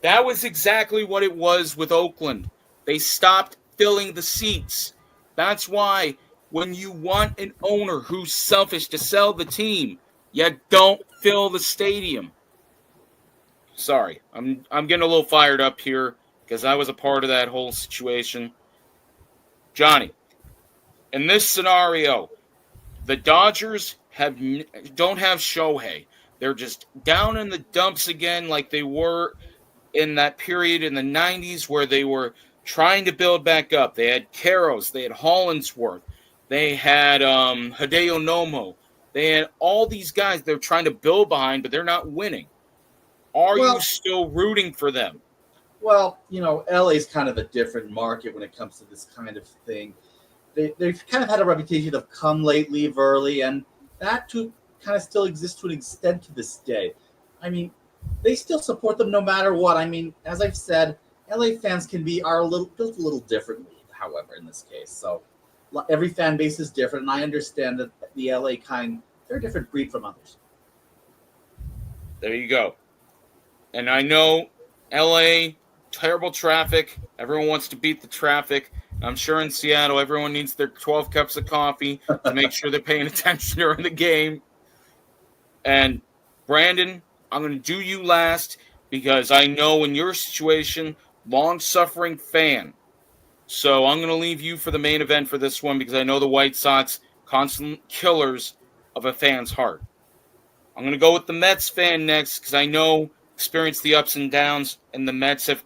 That was exactly what it was with Oakland. They stopped filling the seats. That's why when you want an owner who's selfish to sell the team, you don't fill the stadium. Sorry, I'm getting a little fired up here because I was a part of that whole situation. Johnny, in this scenario, the Dodgers don't have Shohei. They're just down in the dumps again like they were in that period in the 90s where they were trying to build back up. They had Karros. They had Hollinsworth. They had Hideo Nomo. They had all these guys they're trying to build behind, but they're not winning. Are you still rooting for them? Well, LA's kind of a different market when it comes to this kind of thing. They've kind of had a reputation of come late, leave early, and that too kind of still exists to an extent to this day. I mean, they still support them no matter what. I mean, as I've said, LA fans are built a little differently, however, in this case. So every fan base is different, and I understand that the LA they're a different breed from others. There you go. And I know LA, terrible traffic. Everyone wants to beat the traffic. I'm sure in Seattle, everyone needs their 12 cups of coffee to make sure they're paying attention during the game. And Brandon, I'm going to do you last because I know in your situation, long-suffering fan. So I'm going to leave you for the main event for this one because I know the White Sox, constant killers of a fan's heart. I'm going to go with the Mets fan next because I know experienced the ups and downs, and the Mets have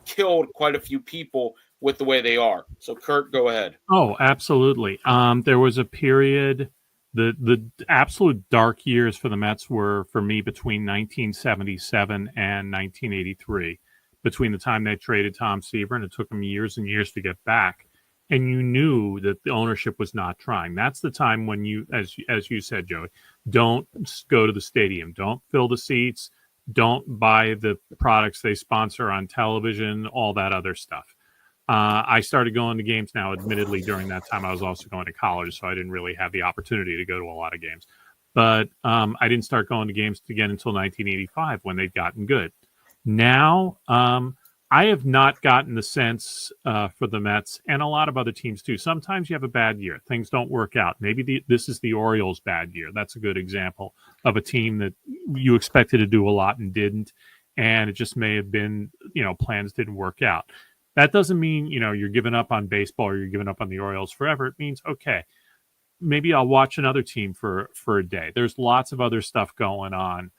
killed quite a few people with the way they are. So, Kurt, go ahead. Oh, absolutely. There was a period, the absolute dark years for the Mets were, for me, between 1977 and 1983. Between the time they traded Tom Seaver, and it took them years and years to get back. And you knew that the ownership was not trying. That's the time when you, as you said, Joey, don't go to the stadium. Don't fill the seats. Don't buy the products they sponsor on television, all that other stuff. I started going to games now. Admittedly, during that time, I was also going to college, so I didn't really have the opportunity to go to a lot of games. But I didn't start going to games again until 1985 when they'd gotten good. Now, I have not gotten the sense for the Mets and a lot of other teams too. Sometimes you have a bad year. Things don't work out. Maybe this is the Orioles' bad year. That's a good example of a team that you expected to do a lot and didn't. And it just may have been, plans didn't work out. That doesn't mean, you're giving up on baseball or you're giving up on the Orioles forever. It means, okay, maybe I'll watch another team for a day. There's lots of other stuff going on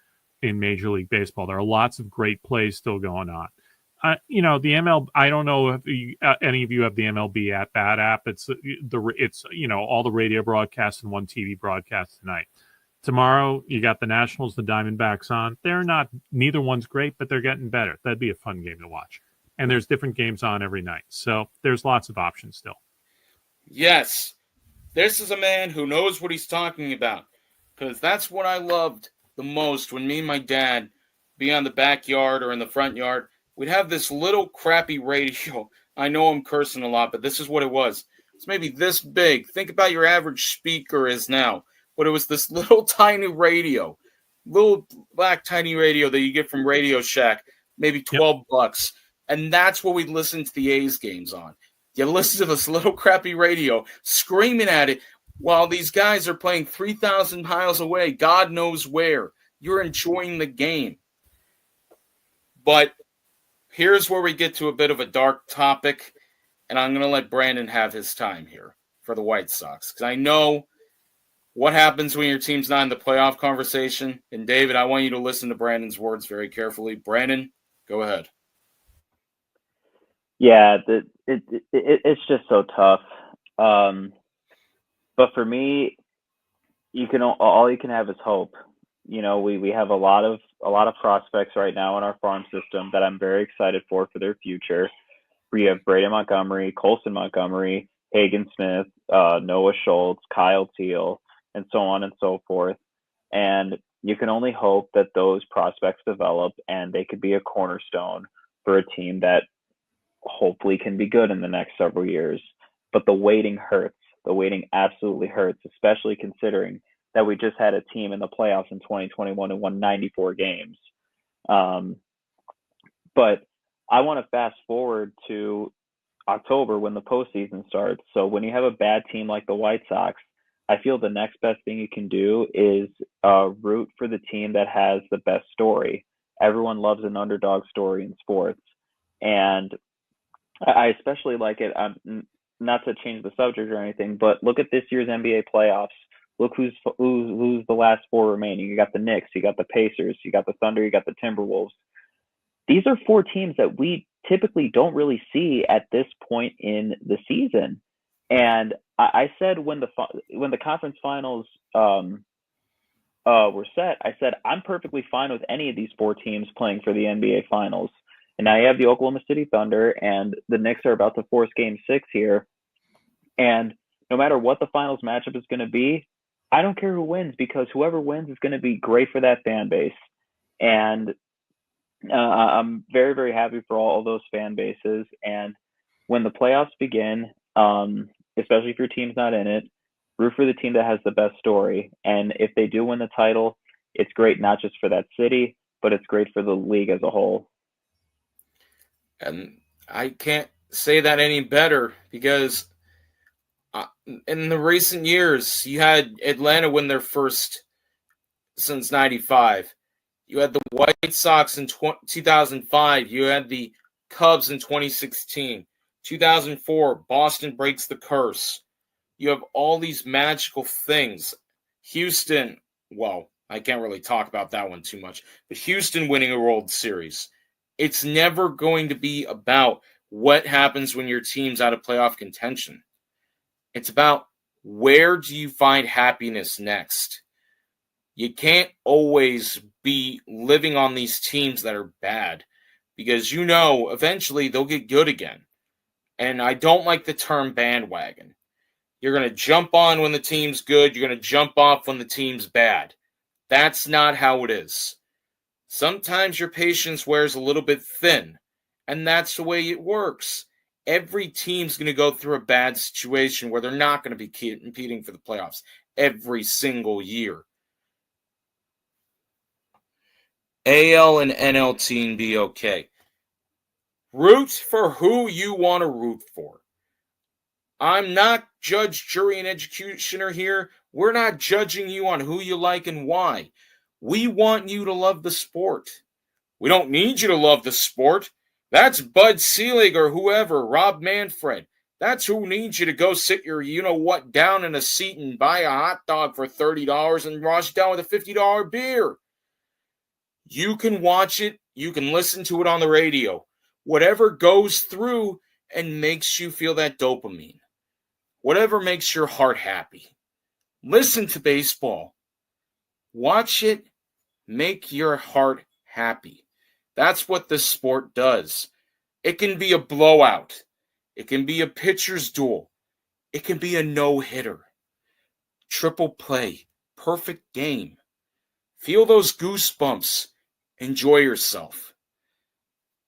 in Major League Baseball. There are lots of great plays still going on. The MLB. I don't know if any of you have the MLB at Bat app. It's all the radio broadcasts and one TV broadcast tonight. Tomorrow you got the Nationals, the Diamondbacks on. Neither one's great, but they're getting better. That'd be a fun game to watch. And there's different games on every night, so there's lots of options still. Yes, this is a man who knows what he's talking about, because that's what I loved the most when me and my dad be on the backyard or in the front yard. We'd have this little crappy radio. I know I'm cursing a lot, but this is what it was. It's maybe this big. Think about your average speaker is now. But it was this little tiny radio, little black tiny radio that you get from Radio Shack, maybe $12. And that's what we'd listen to the A's games on. You listen to this little crappy radio, screaming at it while these guys are playing 3,000 miles away, God knows where. You're enjoying the game. But here's where we get to a bit of a dark topic, and I'm going to let Brandon have his time here for the White Sox, because I know what happens when your team's not in the playoff conversation. And David, I want you to listen to Brandon's words very carefully. Brandon, go ahead. Yeah, it's just so tough. But for me, all you can have is hope. We have a lot of prospects right now in our farm system that I'm very excited for their future. We have Braden Montgomery, Colson Montgomery, Hagen Smith, Noah Schultz, Kyle Teal, and so on and so forth. And you can only hope that those prospects develop and they could be a cornerstone for a team that hopefully can be good in the next several years. But the waiting hurts. The waiting absolutely hurts, especially considering that we just had a team in the playoffs in 2021 and won 94 games. But I want to fast forward to October when the postseason starts. So when you have a bad team like the White Sox, I feel the next best thing you can do is root for the team that has the best story. Everyone loves an underdog story in sports. And I especially like it, not to change the subject or anything, but look at this year's NBA playoffs. Look who's the last four remaining. You got the Knicks, you got the Pacers, you got the Thunder, you got the Timberwolves. These are four teams that we typically don't really see at this point in the season. And I said when the conference finals were set, I said I'm perfectly fine with any of these four teams playing for the NBA Finals. And now you have the Oklahoma City Thunder, and the Knicks are about to force Game 6 here. And no matter what the finals matchup is going to be, I don't care who wins, because whoever wins is going to be great for that fan base. And I'm very, very happy for all of those fan bases. And when the playoffs begin, especially if your team's not in it, root for the team that has the best story. And if they do win the title, it's great not just for that city, but it's great for the league as a whole. And I can't say that any better, because in the recent years, you had Atlanta win their first since 95. You had the White Sox in 2005. You had the Cubs in 2016. 2004, Boston breaks the curse. You have all these magical things. Houston, well, I can't really talk about that one too much, but Houston winning a World Series. It's never going to be about what happens when your team's out of playoff contention. It's about where do you find happiness next. You can't always be living on these teams that are bad, because eventually they'll get good again. And I don't like the term bandwagon. You're going to jump on when the team's good. You're going to jump off when the team's bad. That's not how it is. Sometimes your patience wears a little bit thin, and that's the way it works. Every team's going to go through a bad situation where they're not going to be competing for the playoffs every single year. AL and NL team be okay. Root for who you want to root for. I'm not judge, jury, and executioner here. We're not judging you on who you like and why. We want you to love the sport. We don't need you to love the sport. That's Bud Selig or whoever, Rob Manfred. That's who needs you to go sit your you-know-what down in a seat and buy a hot dog for $30 and wash it down with a $50 beer. You can watch it. You can listen to it on the radio. Whatever goes through and makes you feel that dopamine. Whatever makes your heart happy. Listen to baseball. Watch it. Make your heart happy. That's what this sport does. It can be a blowout. It can be a pitcher's duel. It can be a no-hitter. Triple play. Perfect game. Feel those goosebumps. Enjoy yourself.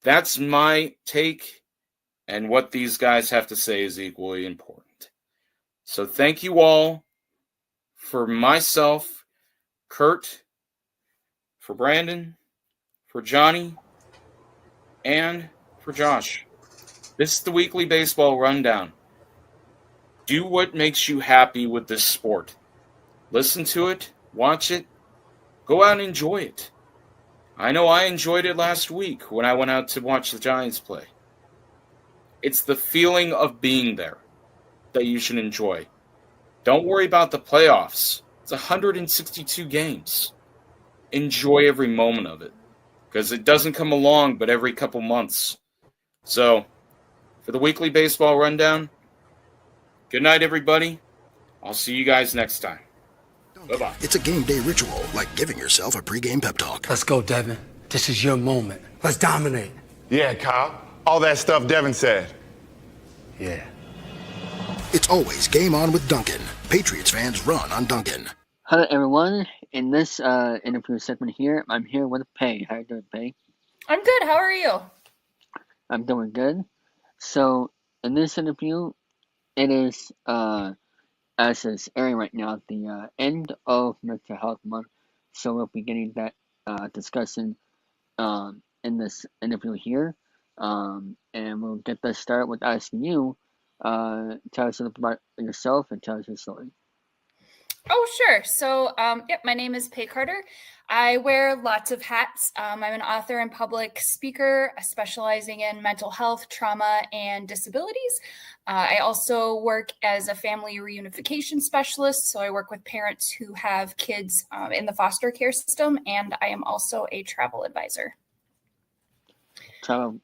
That's my take, and what these guys have to say is equally important. So thank you all. For myself, Kurt, for Brandon, for Johnny, and for Josh. This is the weekly baseball rundown. Do what makes you happy with this sport. Listen to it, watch it, go out and enjoy it. I know I enjoyed it last week when I went out to watch the Giants play. It's the feeling of being there that you should enjoy. Don't worry about the playoffs. It's 162 games. Enjoy every moment of it, because it doesn't come along but every couple months. So, for the weekly baseball rundown, good night, everybody. I'll see you guys next time. Bye-bye. It's a game day ritual, like giving yourself a pregame pep talk. Let's go, Devin. This is your moment. Let's dominate. Yeah, Kyle. All that stuff Devin said. Yeah. It's always game on with Duncan. Patriots fans run on Duncan. Hello, everyone. In this interview segment here, I'm here with Pey. How you doing, Pey? I'm good. How are you? I'm doing good. So, in this interview, it is, as it's airing right now, the end of Mental Health Month. So we'll be getting that discussion in this interview here. And we'll get that started with asking you, tell us a little about yourself and tell us your story. Oh, sure. So, my name is Pey Carter. I wear lots of hats. I'm an author and public speaker specializing in mental health, trauma, and disabilities. I also work as a family reunification specialist. So I work with parents who have kids in the foster care system, and I am also a travel advisor. Travel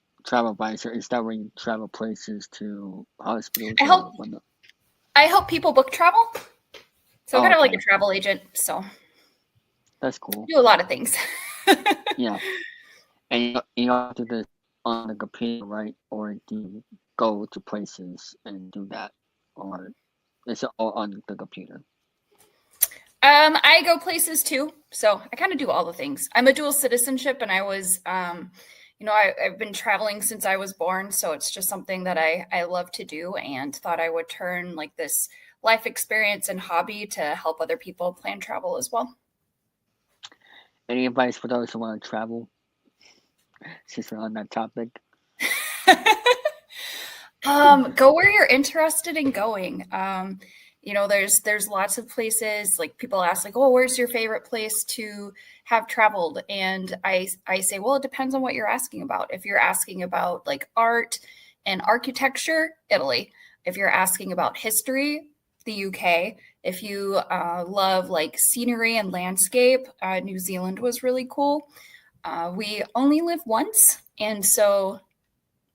advisor, is that where you travel places to hospitals? I help people book travel. So I'm kind of okay. like a travel agent. So That's cool. do a lot of things. Yeah. And you don't do this on the computer, right? Or do you go to places and do that? Or is it all on the computer? I go places too. So I kind of do all the things. I'm a dual citizenship, and I was, I've been traveling since I was born. So it's just something that I love to do, and thought I would turn like this life experience and hobby to help other people plan travel as well. Any advice for those who want to travel? Since we're on that topic. Go where you're interested in going. There's lots of places, like people ask like, oh, where's your favorite place to have traveled? And I say, well, it depends on what you're asking about. If you're asking about like art and architecture, Italy. If you're asking about history, the UK. If you love like scenery and landscape, New Zealand was really cool. We only live once. And so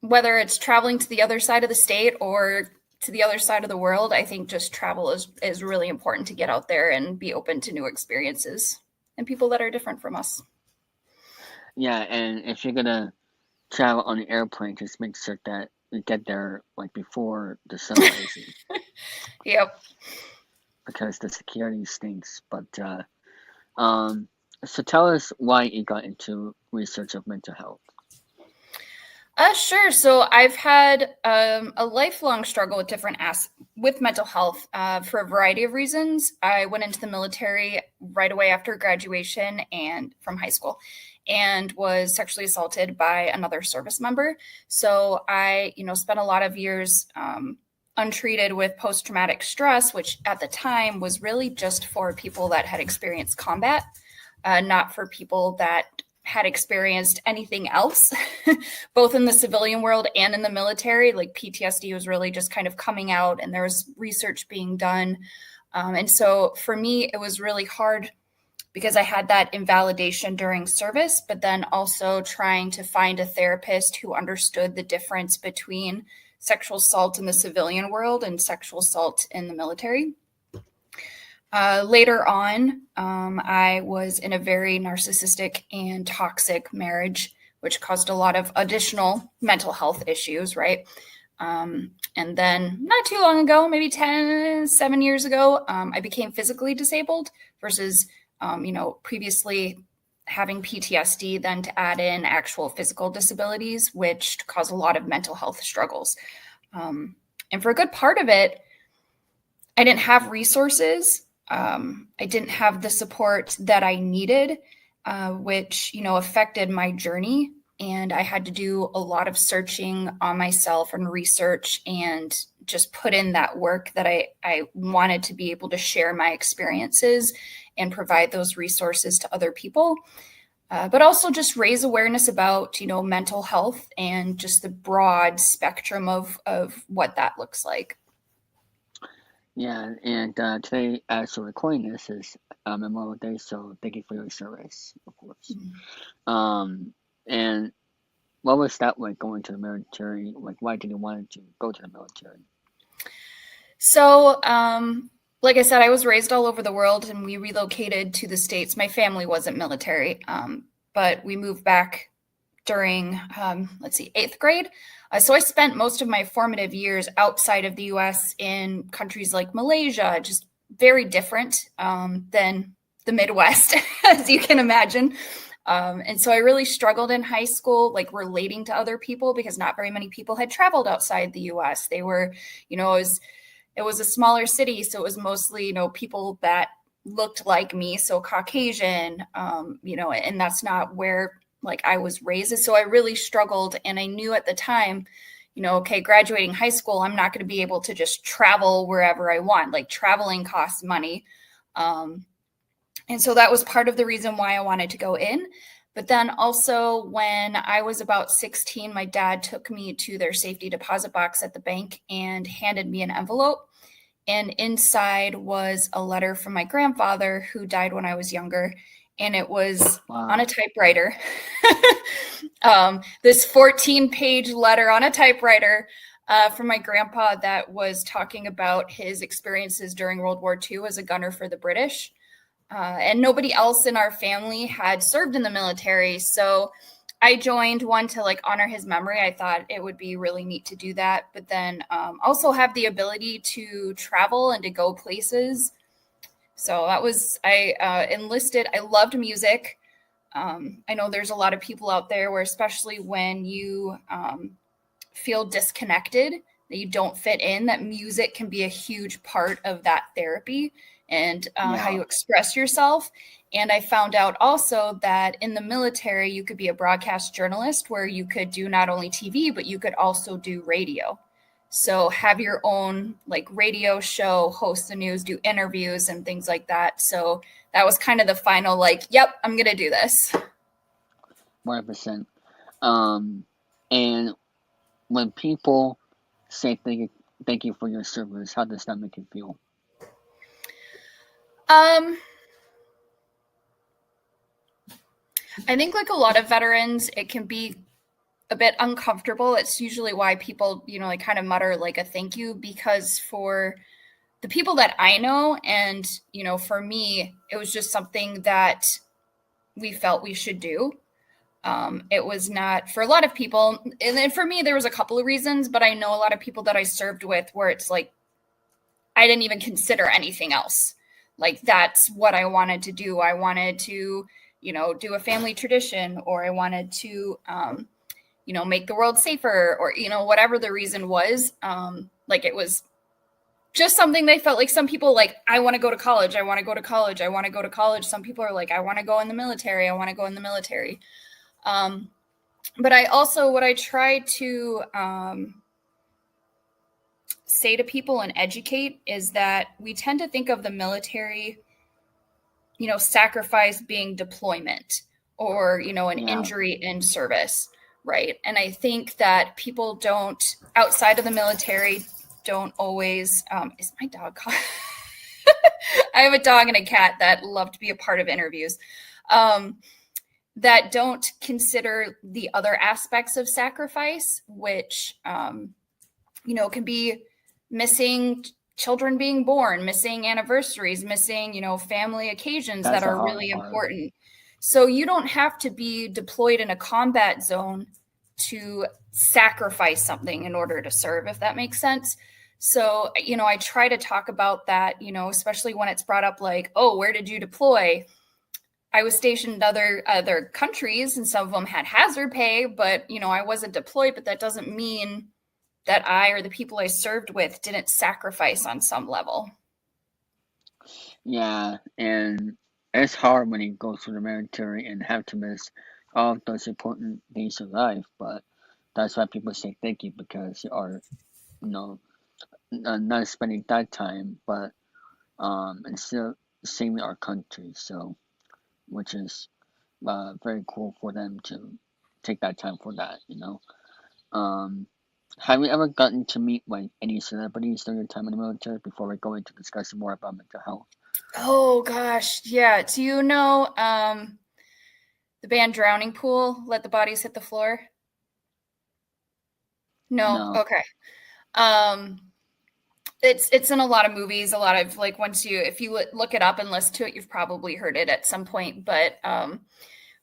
whether it's traveling to the other side of the state or to the other side of the world, I think just travel is really important to get out there and be open to new experiences and people that are different from us. Yeah, and if you're gonna travel on an airplane, just make sure that you get there like before the sun rises. Yep. Because the security stinks. But so tell us why you got into research of mental health. Sure. So I've had a lifelong struggle with mental health for a variety of reasons. I went into the military right away after graduation and from high school, and was sexually assaulted by another service member. So I, spent a lot of years untreated with post-traumatic stress, which at the time was really just for people that had experienced combat, not for people that had experienced anything else, both in the civilian world and in the military. Like PTSD was really just kind of coming out, and there was research being done. And so for me, it was really hard because I had that invalidation during service, but then also trying to find a therapist who understood the difference between sexual assault in the civilian world and sexual assault in the military. Later on, I was in a very narcissistic and toxic marriage, which caused a lot of additional mental health issues, right? And then not too long ago, maybe 7 years ago, I became physically disabled versus, previously having PTSD, then to add in actual physical disabilities, which cause a lot of mental health struggles. And for a good part of it, I didn't have resources. I didn't have the support that I needed, which, affected my journey. And I had to do a lot of searching on myself and research and just put in that work that I wanted to be able to share my experiences and provide those resources to other people. But also just raise awareness about, mental health and just the broad spectrum of what that looks like. Yeah, and today, as we're recording this, is Memorial Day, so thank you for your service, of course. And what was that like going to the military? Like, why did you want to go to the military? So, like I said, I was raised all over the world, and we relocated to the States. My family wasn't military, but we moved back during, 8th grade. So I spent most of my formative years outside of the U.S. in countries like Malaysia, just very different than the Midwest, as you can imagine. And so I really struggled in high school, like relating to other people, because not very many people had traveled outside the U.S. They were, it was a smaller city, so it was mostly, people that looked like me, so Caucasian, and that's not where like I was raised. So I really struggled, and I knew at the time, okay, graduating high school, I'm not going to be able to just travel wherever I want. Like traveling costs money. And so that was part of the reason why I wanted to go in. But then also when I was about 16, my dad took me to their safety deposit box at the bank and handed me an envelope. And inside was a letter from my grandfather, who died when I was younger. And it was on a typewriter. This 14-page letter on a typewriter from my grandpa that was talking about his experiences during World War II as a gunner for the British. And nobody else in our family had served in the military. So I joined one to like honor his memory. I thought it would be really neat to do that, but then also have the ability to travel and to go places. So that was, I enlisted. I loved music. I know there's a lot of people out there where, especially when you feel disconnected, that you don't fit in, that music can be a huge part of that therapy and how you express yourself. And I found out also that in the military, you could be a broadcast journalist where you could do not only TV, but you could also do radio. So have your own like radio show, host the news, do interviews and things like that. So that was kind of the final, like, yep, I'm going to do this. 100%. And when people say thank you for your service, how does that make you feel? I think like a lot of veterans, it can be a bit uncomfortable. It's usually why people, like kind of mutter like a thank you, because for the people that I know, and, for me, it was just something that we felt we should do. It was not for a lot of people. And then for me, there was a couple of reasons, but I know a lot of people that I served with where it's like, I didn't even consider anything else. Like, that's what I wanted to do. I wanted to, do a family tradition, or I wanted to, make the world safer, or, whatever the reason was. Like, it was just something they felt like. Some people like, I want to go to college. I want to go to college. I want to go to college. Some people are like, I want to go in the military. I want to go in the military. But I also, what I try to say to people and educate is that we tend to think of the military, sacrifice being deployment or, an injury in service, right? And I think that people don't, outside of the military, don't always, is my dog caught? I have a dog and a cat that love to be a part of interviews, that don't consider the other aspects of sacrifice, which, can be missing children being born, missing anniversaries, missing, family occasions That's that the are hard really part. important. So you don't have to be deployed in a combat zone to sacrifice something in order to serve, if that makes sense. So, I try to talk about that, especially when it's brought up like, oh, where did you deploy? I was stationed in other countries, and some of them had hazard pay, but, I wasn't deployed, but that doesn't mean that I or the people I served with didn't sacrifice on some level. Yeah, and it's hard when you go through the military and have to miss all of those important days of life, but that's why people say thank you, because you are, not spending that time, but and still saving our country. So, which is very cool for them to take that time for that. Have you ever gotten to meet like any celebrities during your time in the military before we go into discussing more about mental health? Oh gosh, yeah. Do you know the band Drowning Pool, Let the Bodies Hit the Floor? No. No. Okay. It's in a lot of movies, a lot of like if you look it up and listen to it, you've probably heard it at some point. But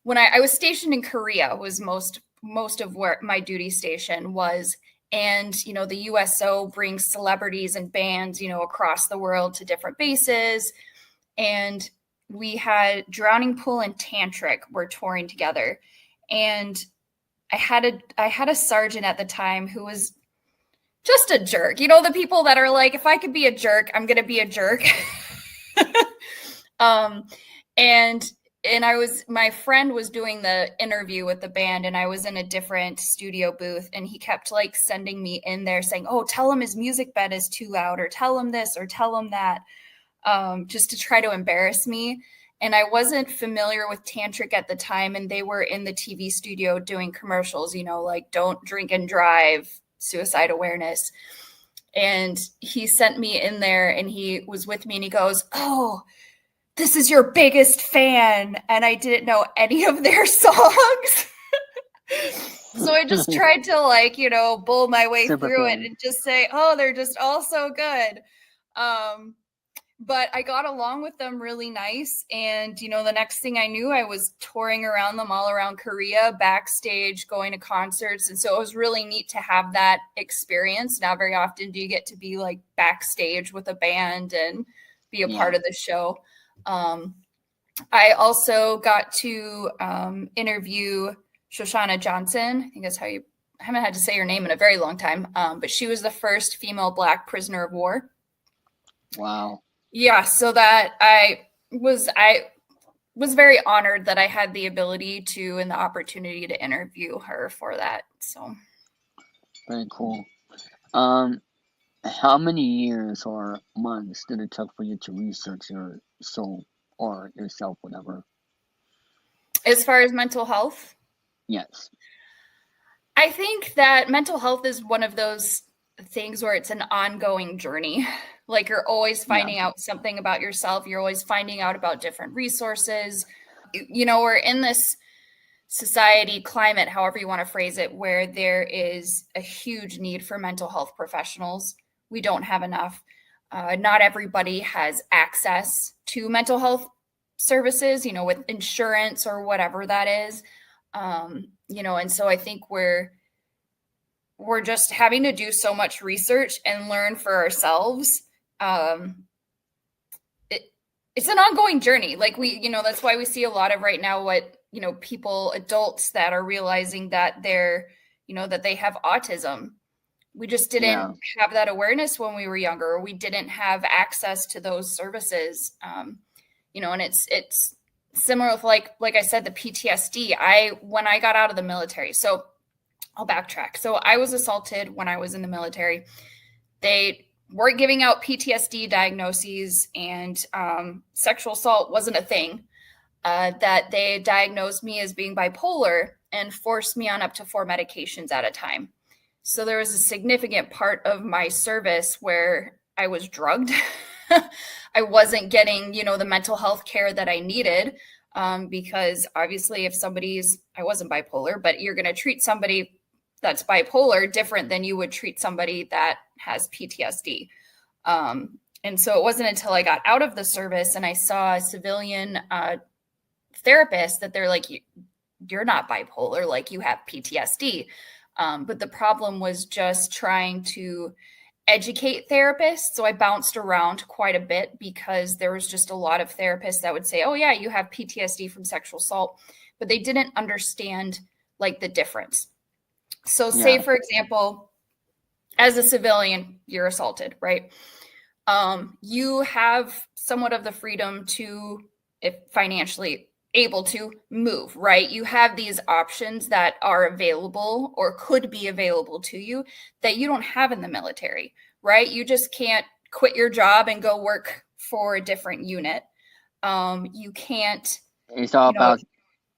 when I was stationed in Korea, was most of where my duty station was. And, the USO brings celebrities and bands, across the world to different bases. And we had Drowning Pool and Tantric were touring together. And I had a sergeant at the time who was just a jerk. The people that are like, if I could be a jerk, I'm going to be a jerk. And my friend was doing the interview with the band, and I was in a different studio booth, and he kept like sending me in there saying, oh, tell him his music bed is too loud, or tell him this, or tell him that, just to try to embarrass me. And I wasn't familiar with Tantric at the time, and they were in the TV studio doing commercials, like don't drink and drive, suicide awareness. And he sent me in there, and he was with me, and he goes, oh, this is your biggest fan. And I didn't know any of their songs. So I just tried to bull my way through it and just say, oh, they're just all so good. But I got along with them really nice. And, the next thing I knew, I was touring around them all around Korea, backstage, going to concerts. And so it was really neat to have that experience. Not very often do you get to be like backstage with a band and be a part of the show. I also got to interview Shoshana Johnson. I think that's I haven't had to say her name in a very long time. But she was the first female Black prisoner of war. Wow. Yeah, so that I was very honored that I had the ability to and the opportunity to interview her for that. So very cool. How many years or months did it take for you to research your soul or yourself, whatever? As far as mental health? Yes. I think that mental health is one of those things where it's an ongoing journey. Like you're always finding out something about yourself. You're always finding out about different resources. We're in this society climate, however you want to phrase it, where there is a huge need for mental health professionals. We don't have enough. Not everybody has access to mental health services, with insurance or whatever that is. And so I think we're just having to do so much research and learn for ourselves. It's an ongoing journey. Like that's why we see a lot of right now adults that are realizing that that they have autism. We just didn't have that awareness when we were younger, or we didn't have access to those services. And it's similar with like I said, the PTSD. When I got out of the military, so I'll backtrack. So I was assaulted when I was in the military. They weren't giving out PTSD diagnoses, and sexual assault wasn't a thing. That they diagnosed me as being bipolar and forced me on up to 4 medications at a time. So there was a significant part of my service where I was drugged. I wasn't getting, the mental health care that I needed. Because obviously if I wasn't bipolar, but you're going to treat somebody that's bipolar different than you would treat somebody that has PTSD. And so it wasn't until I got out of the service and I saw a civilian therapist that they're like, you're not bipolar, like you have PTSD. But the problem was just trying to educate therapists. So I bounced around quite a bit because there was just a lot of therapists that would say, oh yeah, you have PTSD from sexual assault, but they didn't understand like the difference. So say, for example, as a civilian, you're assaulted, right? You have somewhat of the freedom to, if financially able to, move, right? You have these options that are available or could be available to you that you don't have in the military, right? You just can't quit your job and go work for a different unit. You can't. It's all about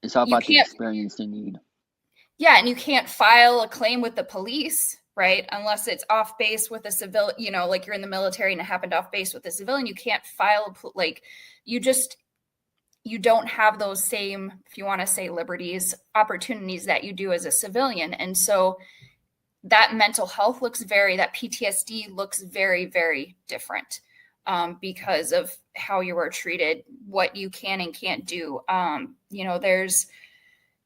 the experience you need. Yeah, and you can't file a claim with the police, right? Unless it's off base with a civilian, like you're in the military and it happened off base with a civilian. You can't file, you don't have those same, if you want to say, liberties, opportunities that you do as a civilian. And so that mental health that PTSD looks very, very different because of how you were treated, what you can and can't do. There's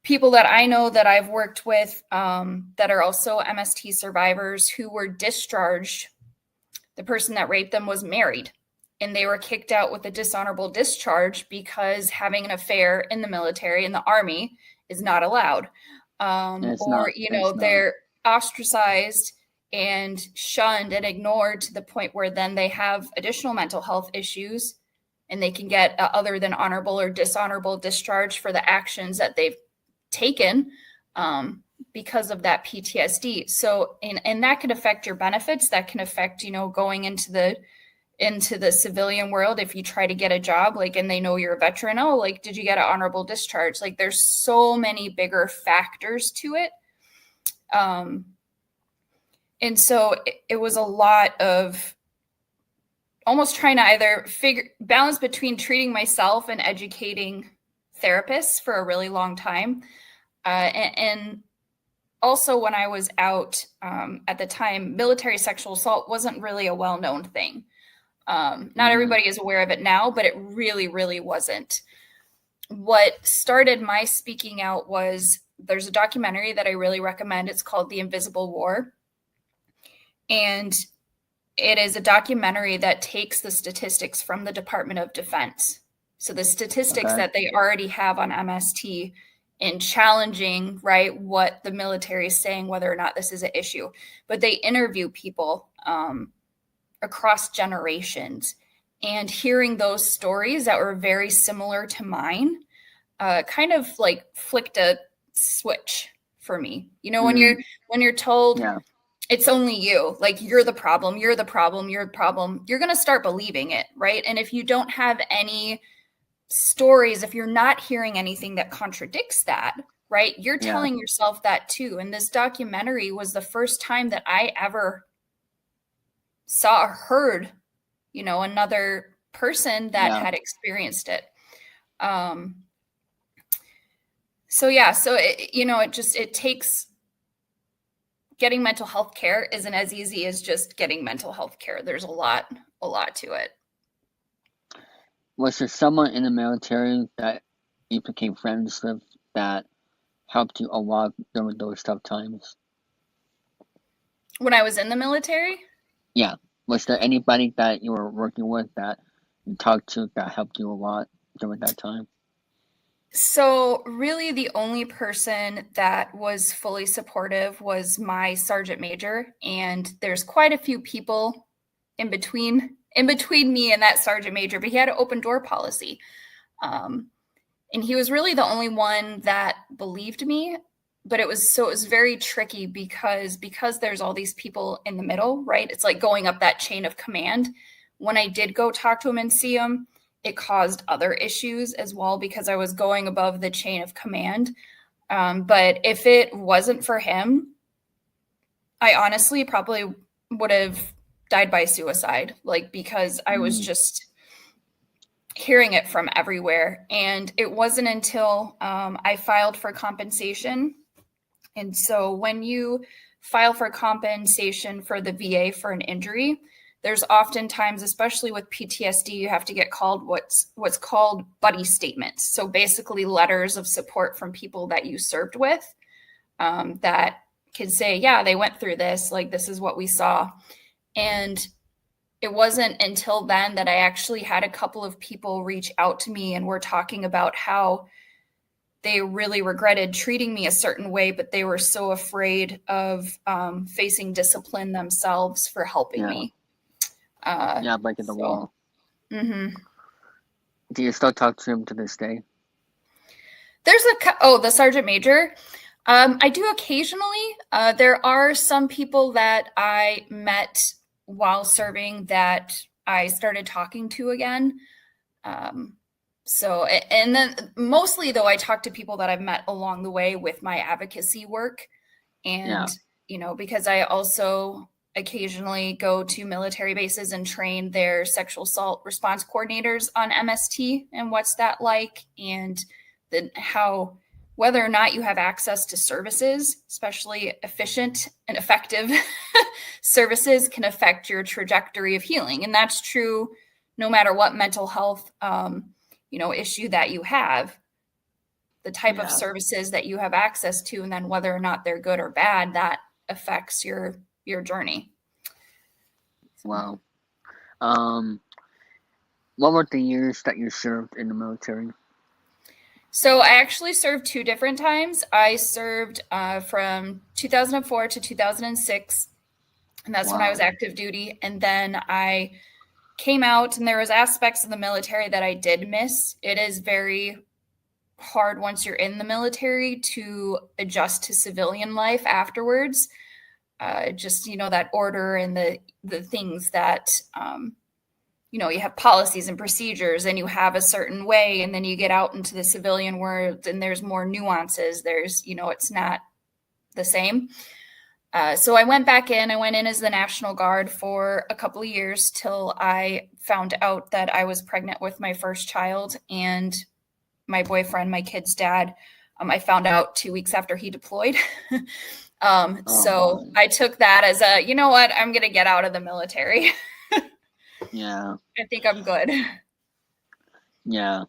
people that I know that I've worked with that are also MST survivors who were discharged. The person that raped them was married and they were kicked out with a dishonorable discharge because having an affair in the military, in the Army, is not allowed. They're ostracized and shunned and ignored to the point where then they have additional mental health issues and they can get other than honorable or dishonorable discharge for the actions that they've taken because of that PTSD. So, and that can affect your benefits. That can affect, going into the civilian world. If you try to get a job, and they know you're a veteran, did you get an honorable discharge? There's so many bigger factors to it. And so it was a lot of almost trying to either balance between treating myself and educating therapists for a really long time. And also when I was out at the time, military sexual assault wasn't really a well-known thing. Not everybody is aware of it now, but it really, really wasn't. What started my speaking out was there's a documentary that I really recommend. It's called The Invisible War. And it is a documentary that takes the statistics from the Department of Defense. So the statistics that they already have on MST in challenging, right, what the military is saying, whether or not this is an issue. But they interview people across generations, and hearing those stories that were very similar to mine kind of flicked a switch for me. When you're told it's only you, you're the problem, you're the problem, you're the problem, you're going to start believing it, right? And if you don't have any stories, if you're not hearing anything that contradicts that, right, you're telling yourself that too. And this documentary was the first time that I ever saw or heard, another person that had experienced it. So it takes, getting mental health care isn't as easy as just getting mental health care. There's a lot to it. Was there someone in the military that you became friends with that helped you a lot during those tough times? When I was in the military? Yeah. Was there anybody that you were working with that you talked to that helped you a lot during that time? So really the only person that was fully supportive was my sergeant major. And there's quite a few people in between me and that sergeant major, but he had an open door policy. And he was really the only one that believed me, but it was very tricky because there's all these people in the middle, right? It's like going up that chain of command. When I did go talk to him and see him, it caused other issues as well because I was going above the chain of command. But if it wasn't for him, I honestly probably would have died by suicide, like, because I was just hearing it from everywhere. And it wasn't until I filed for compensation. And so when you file for compensation for the VA for an injury, there's oftentimes, especially with PTSD, you have to get called what's called buddy statements. So basically letters of support from people that you served with that can say, yeah, they went through this, like, this is what we saw. And it wasn't until then that I actually had a couple of people reach out to me and were talking about how they really regretted treating me a certain way, but they were so afraid of facing discipline themselves for helping me. Breaking the wall. Mm-hmm. Do you still talk to him to this day? There's the sergeant major. I do occasionally. There are some people that I met while serving that I started talking to again. So, and then mostly though, I talk to people that I've met along the way with my advocacy work. And, because I also occasionally go to military bases and train their sexual assault response coordinators on MST and what's that like, and then how, whether or not you have access to services, especially efficient and effective services, can affect your trajectory of healing. And that's true no matter what mental health, issue that you have. The type of services that you have access to, and then whether or not they're good or bad, that affects your journey. Wow. What were the years that you served in the military? So I actually served 2 different times. I served from 2004 to 2006, and that's when I was active duty. And then I came out, and there was aspects of the military that I did miss. It is very hard once you're in the military to adjust to civilian life afterwards. That order and the things that, you have policies and procedures and you have a certain way, and then you get out into the civilian world and there's more nuances. There's, it's not the same. So I went back in. I went in as the National Guard for a couple of years till I found out that I was pregnant with my first child, and my boyfriend, my kid's dad, I found out 2 weeks after he deployed. So I took that as you know what, I'm going to get out of the military. Yeah. I think I'm good. Yeah.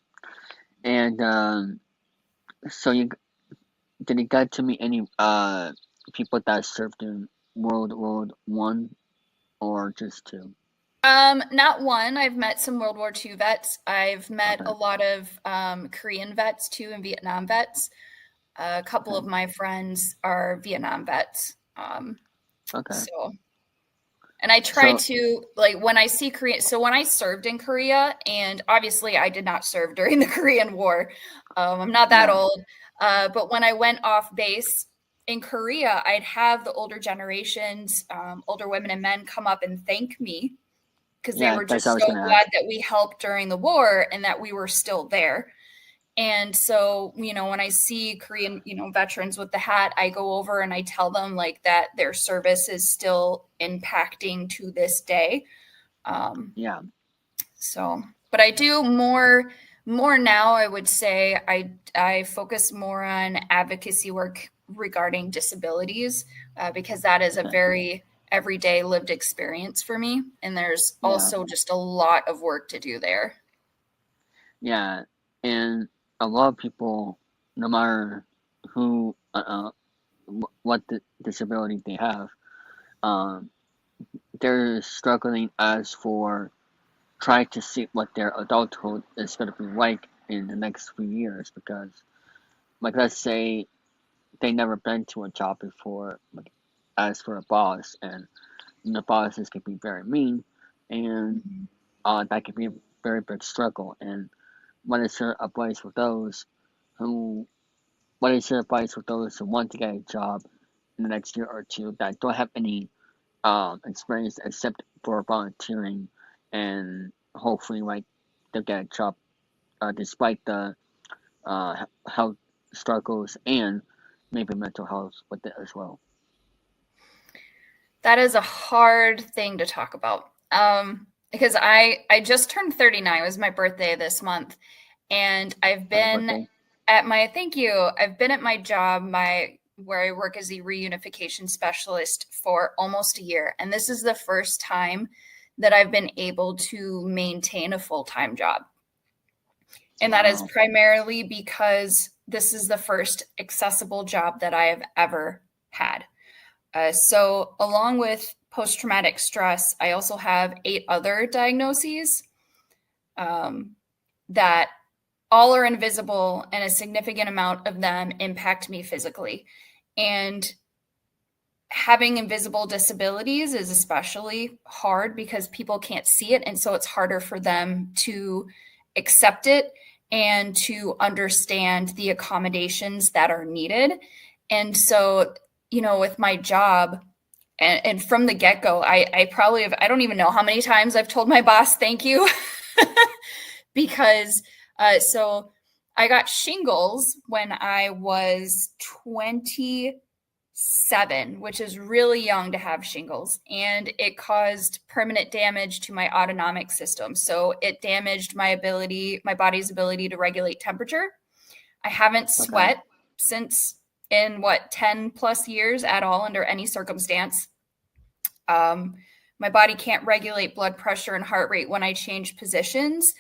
And so did you get to meet any people that served in World War One or just 2? Not one. I've met some World War II vets. I've met a lot of Korean vets too, and Vietnam vets. A couple of my friends are Vietnam vets. So, and I try to, like, when I see Korea. So when I served in Korea, and obviously I did not serve during the Korean War. I'm not that old. But when I went off base in Korea, I'd have the older generations, older women and men come up and thank me, because they were just so glad that we helped during the war and that we were still there. And so, when I see Korean, veterans with the hat, I go over and I tell them, like, that their service is still impacting to this day. So, but I do more now, I would say. I focus more on advocacy work regarding disabilities, because that is a very everyday lived experience for me. And there's also just a lot of work to do there. Yeah. And a lot of people, no matter who, what the disability they have, they're struggling as for trying to see what their adulthood is going to be like in the next few years, because, like, let's say they never been to a job before, like, as for a boss, and the bosses can be very mean, and that can be a very big struggle. And what is your advice for those who want to get a job in the next year or two that don't have any experience except for volunteering, and hopefully, like, they'll get a job despite the health struggles and maybe mental health with it as well? That is a hard thing to talk about. Because I just turned 39. It was my birthday this month. And I've been at my, thank you. I've been at my job, where I work as a reunification specialist for almost a year. And this is the first time that I've been able to maintain a full-time job. And that is primarily because this is the first accessible job that I have ever had. So along with post-traumatic stress, I also have 8 other diagnoses that all are invisible, and a significant amount of them impact me physically. And having invisible disabilities is especially hard because people can't see it. And so it's harder for them to accept it and to understand the accommodations that are needed. And so, with my job, and from the get-go, I probably have, I don't even know how many times I've told my boss, thank you, because so I got shingles when I was 27, which is really young to have shingles, and it caused permanent damage to my autonomic system. So it damaged my body's ability to regulate temperature. I haven't sweat since in 10 plus years at all under any circumstance. My body can't regulate blood pressure and heart rate when I change positions.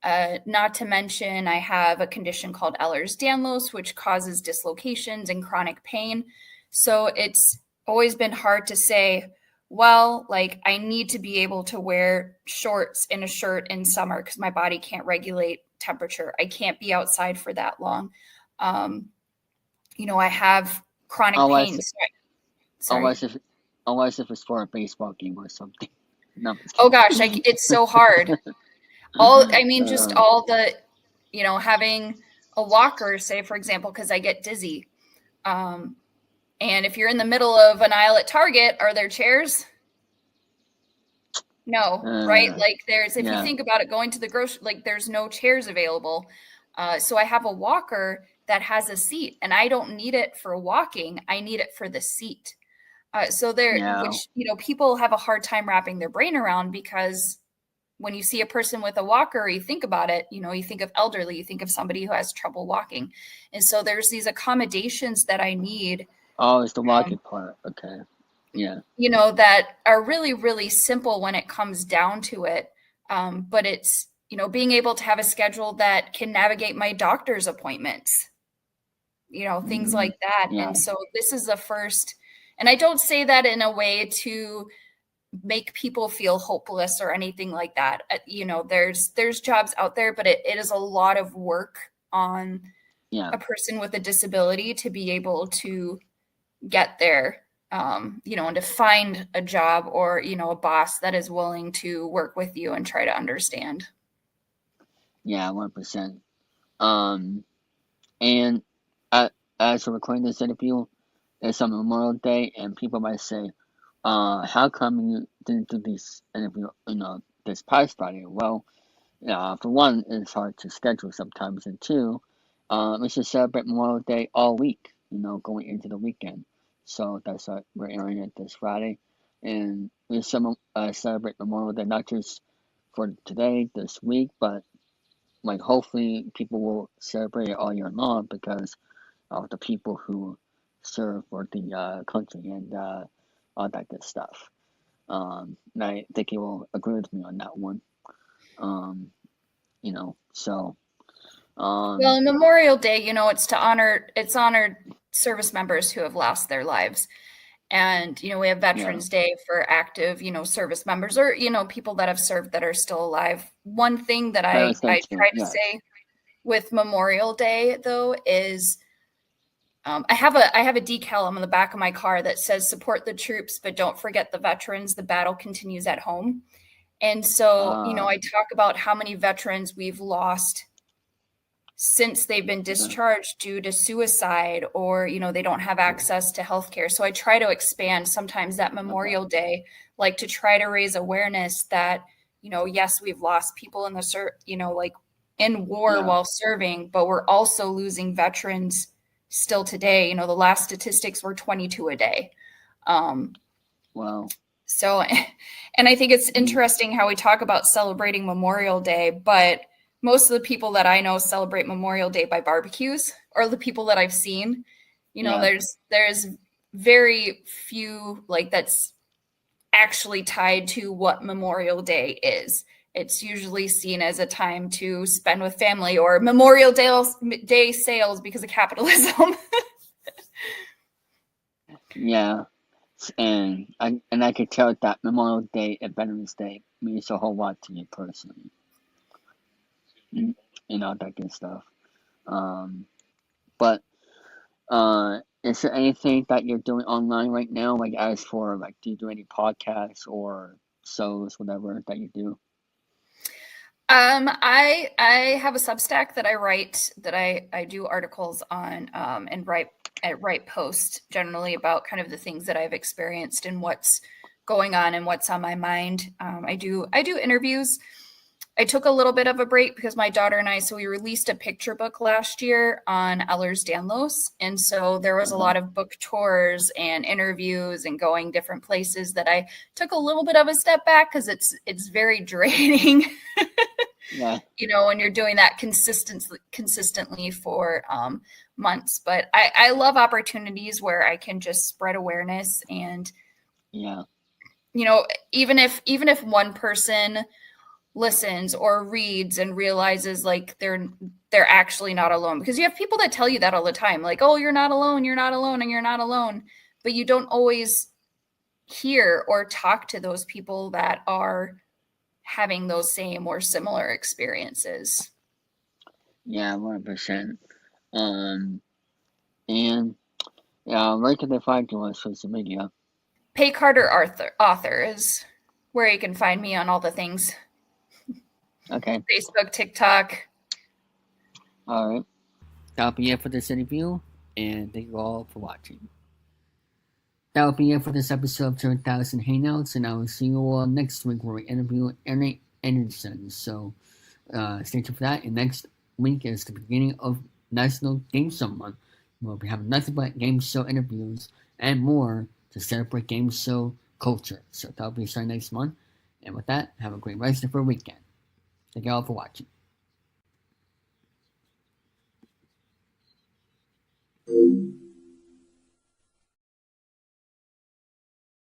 Not to mention, I have a condition called Ehlers-Danlos, which causes dislocations and chronic pain. So it's always been hard to say, well, I need to be able to wear shorts and a shirt in summer because my body can't regulate temperature. I can't be outside for that long. I have chronic pain. Unless if it's for a baseball game or something. No. Oh gosh, it's so hard. Just all the, having a walker, say, for example, because I get dizzy. And if you're in the middle of an aisle at Target, are there chairs? No, right? If you think about it, going to the grocery, there's no chairs available. So I have a walker that has a seat, and I don't need it for walking. I need it for the seat. Which people have a hard time wrapping their brain around, because when you see a person with a walker, you think about it, you think of elderly, you think of somebody who has trouble walking. And so there's these accommodations that I need. Oh, it's the walking part. Okay. Yeah. That are really, really simple when it comes down to it. But it's, being able to have a schedule that can navigate my doctor's appointments, things like that. Yeah. And so this is the first, and I don't say that in a way to make people feel hopeless or anything like that. There's jobs out there, but it is a lot of work on a person with a disability to be able to get there, and to find a job or, a boss that is willing to work with you and try to understand. Yeah, 100%. And as we're recording this interview, it's on Memorial Day, and people might say, how come you didn't do this interview, this past Friday? Well, for one, it's hard to schedule sometimes, and two, it's to celebrate Memorial Day all week, going into the weekend. So that's why we're airing it this Friday, and we celebrate Memorial Day not just for today, this week, but hopefully people will celebrate it all year long because of the people who serve for the country and all that good stuff. And I think you will agree with me on that one. So. Well, Memorial Day, it's honored service members who have lost their lives. And, we have Veterans Day for active, service members or, people that have served that are still alive. One thing that I try to say with Memorial Day, though, is I have a decal on the back of my car that says support the troops, but don't forget the veterans. The battle continues at home. And so, I talk about how many veterans we've lost since they've been discharged due to suicide or, they don't have access to healthcare. So I try to expand sometimes that Memorial Day, to try to raise awareness that, yes, we've lost people in the, in war while serving, but we're also losing veterans still today. The last statistics were 22 a day. Wow. So, and I think it's interesting how we talk about celebrating Memorial Day, but most of the people that I know celebrate Memorial Day by barbecues, or the people that I've seen. You know, Yeah. there's very few like that's actually tied to what Memorial Day is. It's usually seen as a time to spend with family or Memorial Day sales because of capitalism. Yeah. And I could tell that Memorial Day and Veterans Day means a whole lot to you personally. And all that good stuff. But is there anything that you're doing online right now? Like as for like, do you do any podcasts or shows, whatever that you do? I have a Substack that I write, that I do articles on, and write posts generally about kind of the things that I've experienced and what's going on and what's on my mind. I do interviews. I took a little bit of a break because my daughter and I, so we released a picture book last year on Ehlers-Danlos. And so there was a lot of book tours and interviews and going different places that I took a little bit of a step back because it's very draining. Yeah. You know, when you're doing that consistently for months. But I love opportunities where I can just spread awareness and, Yeah. you know, even if one person listens or reads and realizes like they're actually not alone, because you have people that tell you that all the time, like, oh, you're not alone, and you're not alone, but you don't always hear or talk to those people that are having those same or similar experiences. Yeah, 100%. And where can they find you on social media? Pey Carter author is where you can find me on all the things. Okay. Facebook, TikTok. All right. That'll be it for this interview, and thank you all for watching. That will be it for this episode of 3000 Hangouts, and I will see you all next week where we interview Eric Anderson. So stay tuned for that. And next week is the beginning of National Game Show Month. We'll be having nothing but game show interviews and more to celebrate game show culture. So that'll be starting next month. And with that, have a great rest of your weekend. Thank you all for watching.